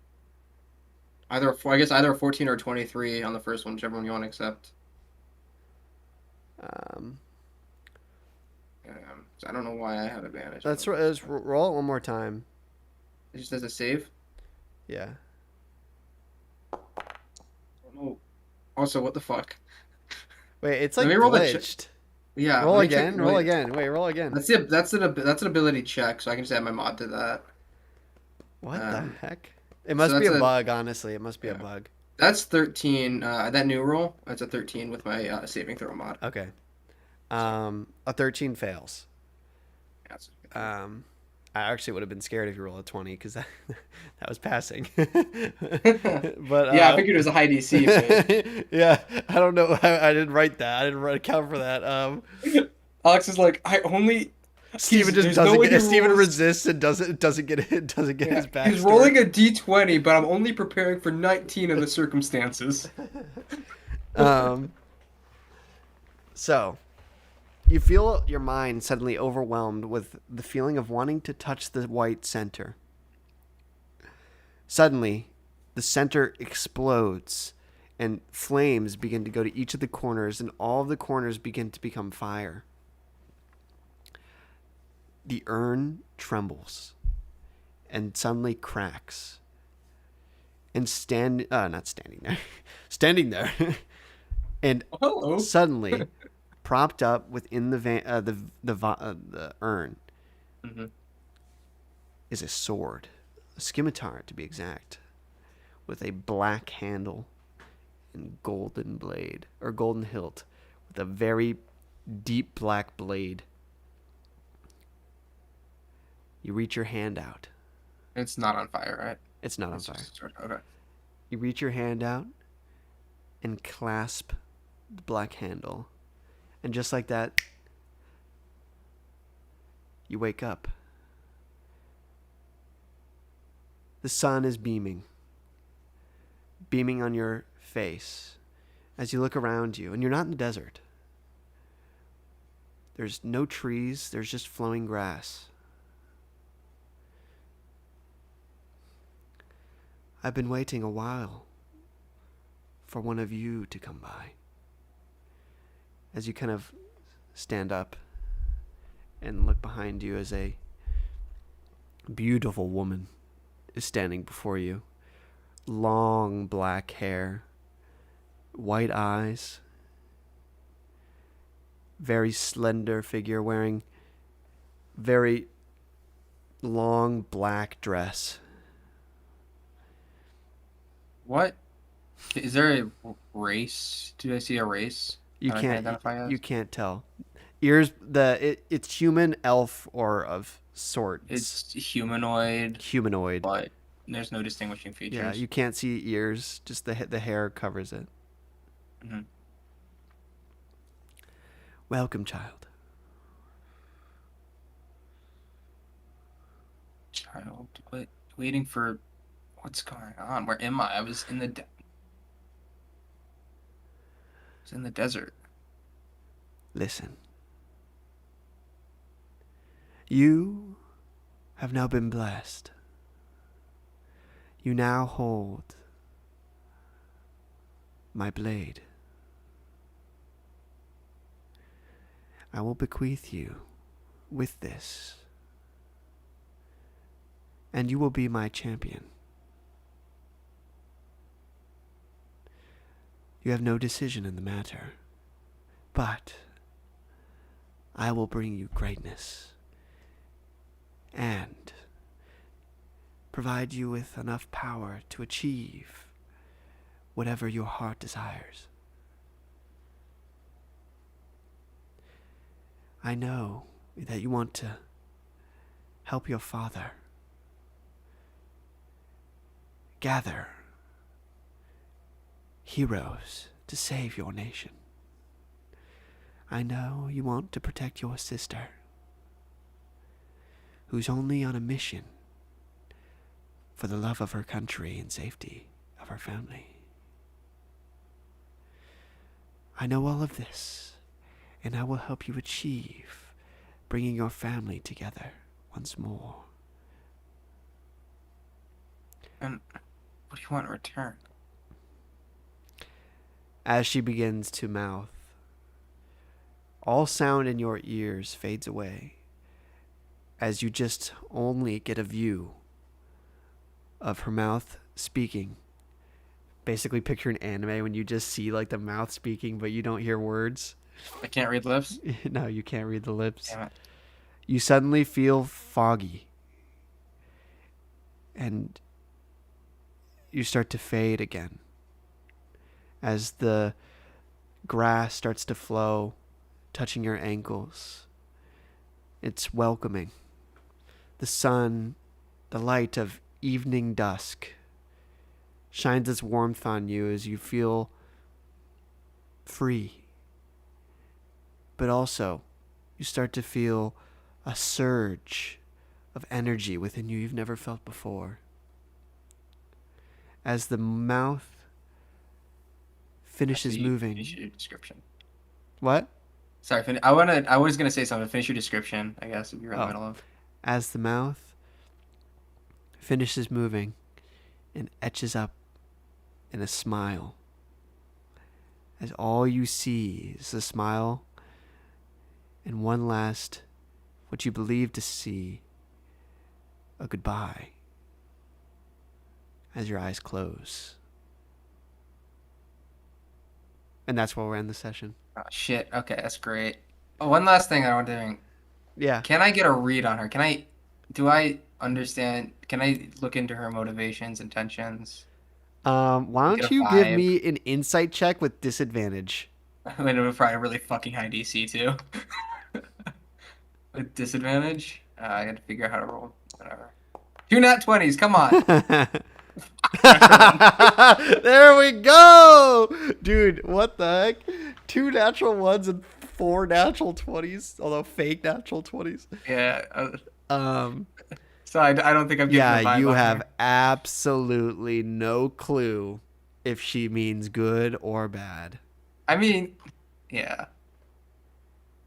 I guess either a 14 or 23 on the first one, whichever one you want to accept. So I don't know why I have advantage. Let's roll it one more time. It just as a save. Yeah. Oh, also, what the fuck? Wait, it's like Let me roll glitched. Yeah. Roll let me again. check- Roll wait. again. Wait, roll again. That's an ability check, so I can just add my mod to that. What the heck? It must be that's a a- bug. Honestly, it must be a Yeah. bug. That's 13. That new roll, that's a 13 with my saving throw mod. Okay. A 13 fails. Yeah, that's- I actually would have been scared if you rolled a 20 because that was passing. But yeah, I figured it was a high DC. But... yeah, I don't know. I didn't write that. I didn't account for that. Alex is like, I only. Steven just there's doesn't no way get. he Steven rolls- resists and doesn't get his back. He's rolling a D20, but I'm only preparing for 19 of the circumstances. So, you feel your mind suddenly overwhelmed with the feeling of wanting to touch the white center. Suddenly, the center explodes and flames begin to go to each of the corners, and all of the corners begin to become fire. The urn trembles and suddenly cracks. And standing there, and Hello. suddenly, propped up within the urn, Mhm. is a sword. a scimitar to be exact, with a black handle and golden blade, or golden hilt, with a very deep black blade. You reach your hand out. It's not on fire, right? It's not on It's fire. just okay. You reach your hand out and clasp the black handle. And just like that, you wake up. The sun is beaming on your face as you look around you. And you're not in the desert. There's no trees, there's just flowing grass. I've been waiting a while for one of you to come by. As you kind of stand up and look behind you as a beautiful woman is standing before you. Long black hair, white eyes, very slender figure wearing very long black dress. What? Is there a race? Do I see a race? You that I can can't identify as? you can't tell. Ears it's human, elf, or of sorts. It's humanoid, Humanoid. but there's no distinguishing features. Yeah, you can't see ears, just the hair covers it. Mhm. Welcome, child. Child, what? Waiting for what's going on? Where am I? I was in the desert. Listen. You have now been blessed. You now hold my blade. I will bequeath you with this, and you will be my champion. You have no decision in the matter, but I will bring you greatness and provide you with enough power to achieve whatever your heart desires. I know that you want to help your father gather heroes to save your nation. I know you want to protect your sister, who's only on a mission for the love of her country and safety of her family. I know all of this, and I will help you achieve bringing your family together once more. And what do you want in return? As she begins to mouth, all sound in your ears fades away as you just only get a view of her mouth speaking. Basically picture an anime when you just see like the mouth speaking but you don't hear words. I can't read lips. No, you can't read the lips. Damn it. You suddenly feel foggy and you start to fade again as the grass starts to flow, touching your ankles. It's welcoming. The sun, the light of evening dusk, shines its warmth on you as you feel free. But also, you start to feel a surge of energy within you you've never felt before. As the mouth finishes moving. Finish your description. What? Sorry, I was gonna say something. Finish your description, I guess, if you're in the middle of. As the mouth finishes moving and etches up in a smile, as all you see is a smile and one last, what you believe to see, a goodbye, as your eyes close. And that's where we're in the session. Oh shit. Okay, that's great. Oh, one last thing I want to do. Yeah. Can I get a read on her? Can I Do I understand? Can I look into her motivations, intentions, Why get don't a you give vibe? me an insight check with disadvantage? I mean, it would probably really fucking high DC too. With disadvantage, I had to figure out how to roll. Whatever. Two nat 20s. Come on. Natural one. There we go, dude. What the heck? Two natural ones and four natural 20s, although fake natural 20s. Yeah. Um, So I don't think I'm getting yeah, the vibe you on have her. absolutely no clue if she means good or bad. I mean, yeah.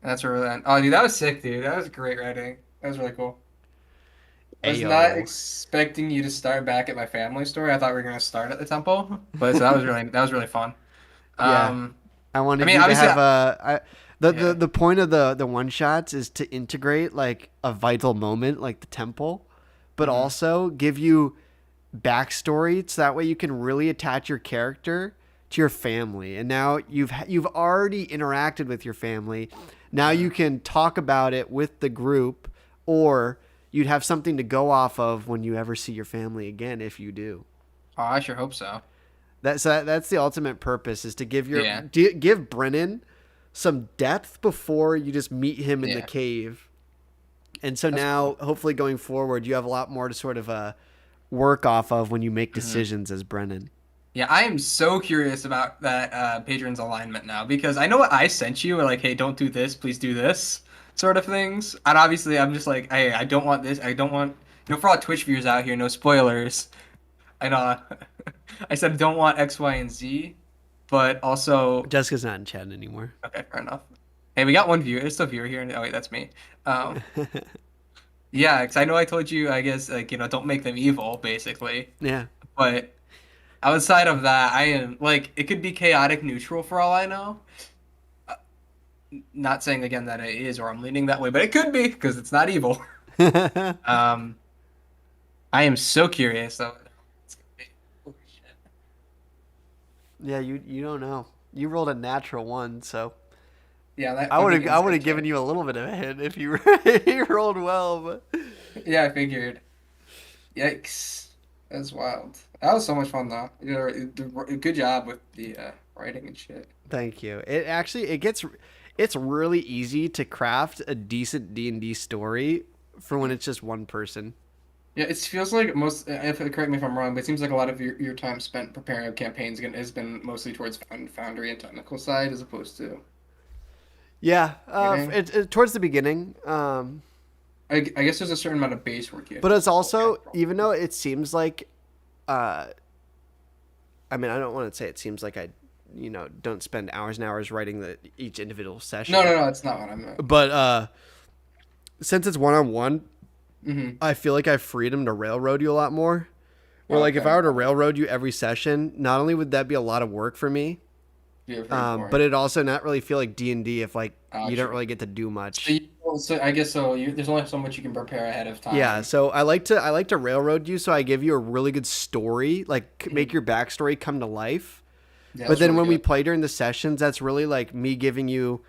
That's really. Oh, dude, that was sick, dude. That was great writing. That was really cool. I was not Ayo. expecting you to start back at my family story. I thought we were gonna start at the temple, but so that was really fun. Yeah, Um, I I wanted mean, you to obviously, have yeah. the point of the one shots is to integrate like a vital moment like the temple, but Hmm. also give you backstory so that way you can really attach your character to your family. And now you've already interacted with your family. Now Hmm. you can talk about it with the group, or you'd have something to go off of when you ever see your family again if you do. Oh, I sure hope so. That's the ultimate purpose is to Yeah. give Brennan some depth before you just meet him in the Yeah. cave. And so That's now, cool. hopefully, going forward, you have a lot more to sort of work off of when you make Hmm. decisions as Brennan. Yeah, I am so curious about that patron's alignment now because I know what I sent you, like, hey, don't do this, please do this, sort of things. And obviously, I'm just like, hey, I don't want this. I don't want, for all Twitch viewers out here, no spoilers. I know. I said I don't want X, Y, and Z, but also, Jessica's not in chat anymore. okay, fair enough. Hey, we got one viewer. There's still a viewer here. Oh wait, that's me. Um, yeah, because I know I told you, I guess, like, don't make them evil, basically. Yeah. But outside of that, I am like it could be chaotic neutral for all I know. Uh, Not saying again that it is or I'm leaning that way, but it could be because it's not evil. Um, I am so curious though. It's gonna be- holy shit. Yeah, you don't know. You rolled a natural one, so Yeah, that fucking I would insight have given check. you a little bit of a hint if you you rolled well, but Yeah, I figured. Yikes. That's wild. That was so much fun though. Good job with the writing and shit. thank you. It's really easy to craft a decent D&D story for when it's just one person. Yeah, it feels like most. If correct me if I'm wrong, but it seems like a lot of your time spent preparing campaigns has been mostly towards foundry and technical side as opposed to Yeah, writing. towards the beginning. I guess there's a certain amount of base work you have But to it's do. Okay, also, even probably. though it seems like, uh, I mean, I don't want to say it seems like I, don't spend hours and hours writing each individual No, session. no, no, it's not what I meant. But since it's one on one, Mm-hmm. I feel like I have freedom to railroad you a lot more. Where like if I Okay, were to railroad you every session, not only would that be a lot of work for me, you're pretty but boring. it also not really feel like D&D if like you don't True. really get to do So, much. so I guess so. There's only so much you can prepare ahead of Yeah, time. so I like to railroad you, so I give you a really good story, like make Mhm. your backstory come to life. Yeah, But that's then really when we good. play during the sessions, that's really like me giving you,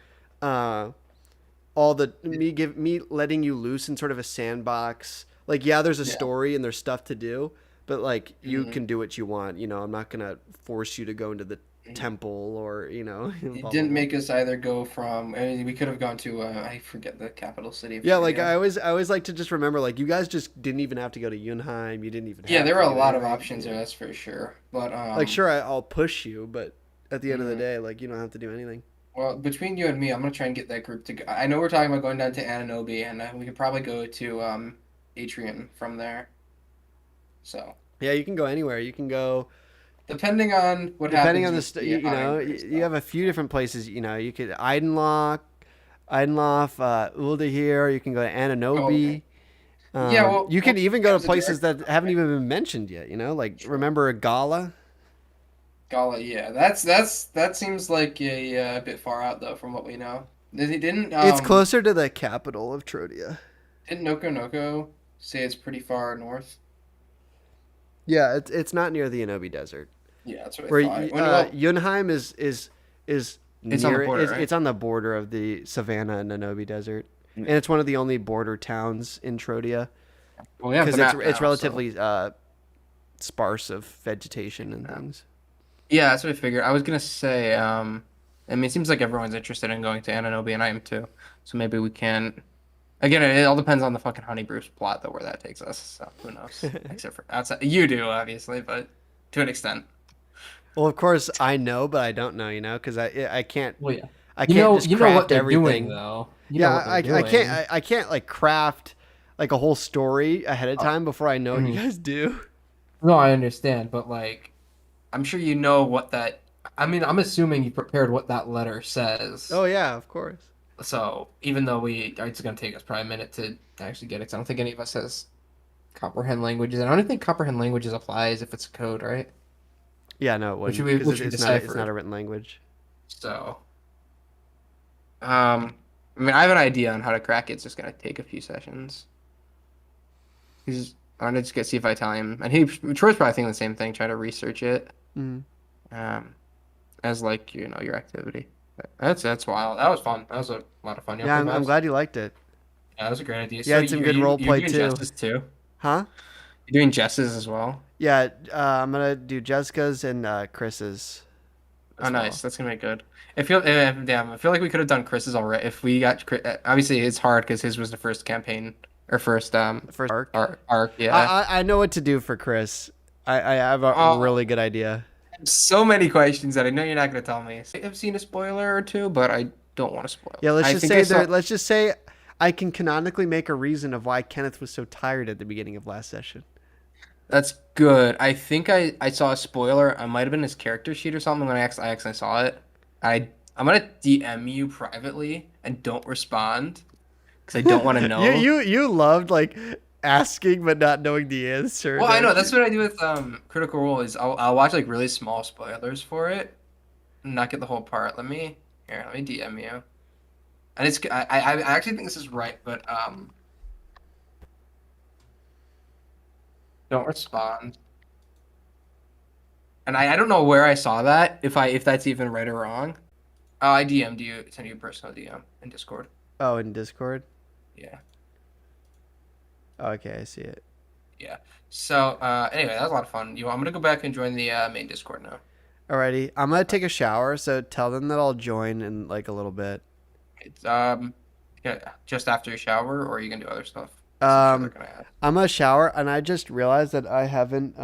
uh, all the me letting you loose in sort of a sandbox. Like yeah, there's a Yeah. story and there's stuff to do, but like you Hmm. can do what you want. I'm not gonna force you to go into the temple or It blah blah didn't blah. make us either go from. I mean, we could have gone to. I forget the capital city of Yeah, like Tradia. I always like to just remember like you guys just didn't even have to go to Yunheim. You didn't even Yeah, have there to were a do lot of anything. options there, that's for sure. But Like sure, I'll push you, but at the end of the mhm. day, like you don't have to do anything. Well, between you and me, I'm gonna try and get that group to go. I know we're talking about going down to Ananobi, and we could probably go to Atrium from there. So, Yeah, you can go anywhere. You can go depending on what depending happens on the with the Iron and you stuff. have a few different places. You could Eidenlof, Uldahir. You can go to Oh, okay. Ananobi. Yeah, You well, can even go to as a places direct that haven't right? even been mentioned yet. Like True. remember Gala? Gala, yeah, that seems like a bit far out though from what we know. He didn't It's closer to the capital of Trodia. didn't Noko Noko say it's pretty far north? Yeah, it's not near the Inobi Desert. Yeah, that's what I Where thought. Well, Yunheim is It's on the near border, is right? it's on the border of the Savannah and Nanobi Desert, and it's one of the only border towns in Trodia. Well, yeah, because the it's map it's now, so- relatively sparse of vegetation and things. Yeah, that's what I figured. I was gonna say, I mean, it seems like everyone's interested in going to Ananobi, and I am too. So maybe we can. Again, it all depends on the fucking Honey Bruce plot, though, where that takes us. So who knows? Except for outside, you do obviously, but to an extent. Well, of course I know, but I don't know, because I can't Well, yeah. I can't just You know what craft they're doing everything. though. You Yeah, know what they're I doing. can't like craft like a whole story ahead of time before I know what you Mhm. guys do. No, I understand, but like, I'm sure you know what that. I mean, I'm assuming you prepared what that letter says. Oh yeah, of course. So even though we, It's gonna take us probably a minute to actually get it. 'Cause I don't think any of us has comprehend languages. I don't even think comprehend languages applies if it's a code, right? Yeah, no, it Which wouldn't we- because which we it's not it's deciphered. not a written language. so, I mean, I have an idea on how to crack it. It's just gonna take a few sessions. I'm gonna just see if I tell him, and Troy's probably thinking the same thing. Try to research it, Mm. as like your activity. That's wild. That was fun. That was a lot of fun. You Yeah, wanna play I'm Vibes? glad you liked it. Yeah, that was a great idea. Yeah, it's some good role play, you're too. doing Jess's too. Huh? You're doing Jess's as well. Yeah, I'm gonna do Jessica's and Chris's. Oh, nice. That's gonna be good. Damn. I feel like we could have done Chris's already. If we got obviously it's hard because his was the first campaign or first First arc. arc. Yeah. I know what to do for Chris. I have a Oh. really good idea. So many questions that I know you're not gonna tell me. I've seen a spoiler or two, but I don't want to spoil. Yeah, let's I just think say I saw- there. Let's just say I can canonically make a reason of why Kenneth was so tired at the beginning of last session. That's good. I think I saw a spoiler. I might have been his character sheet or something when I accidentally saw it. I'm gonna DM you privately and don't respond because I don't want to know. You loved like asking but not knowing the answer. Well, I know don't that's you? what I do with Critical Role is I'll watch like really small spoilers for it, and not get the whole part. Let me DM you. And I actually think this is right, but don't respond. And I don't know where I saw that if that's even right or wrong. I DM'd you, sent you a personal DM in Discord. Oh, in Discord. Yeah. Okay, I see it. Yeah. So anyway, that was a lot of fun. I'm gonna go back and join the main Discord now. Alrighty, I'm gonna take a shower, so tell them that I'll join in like a little bit. It's yeah, just after your shower, or are you gonna do other stuff? I'm sure they're gonna add. I'm gonna shower, and I just realized that I haven't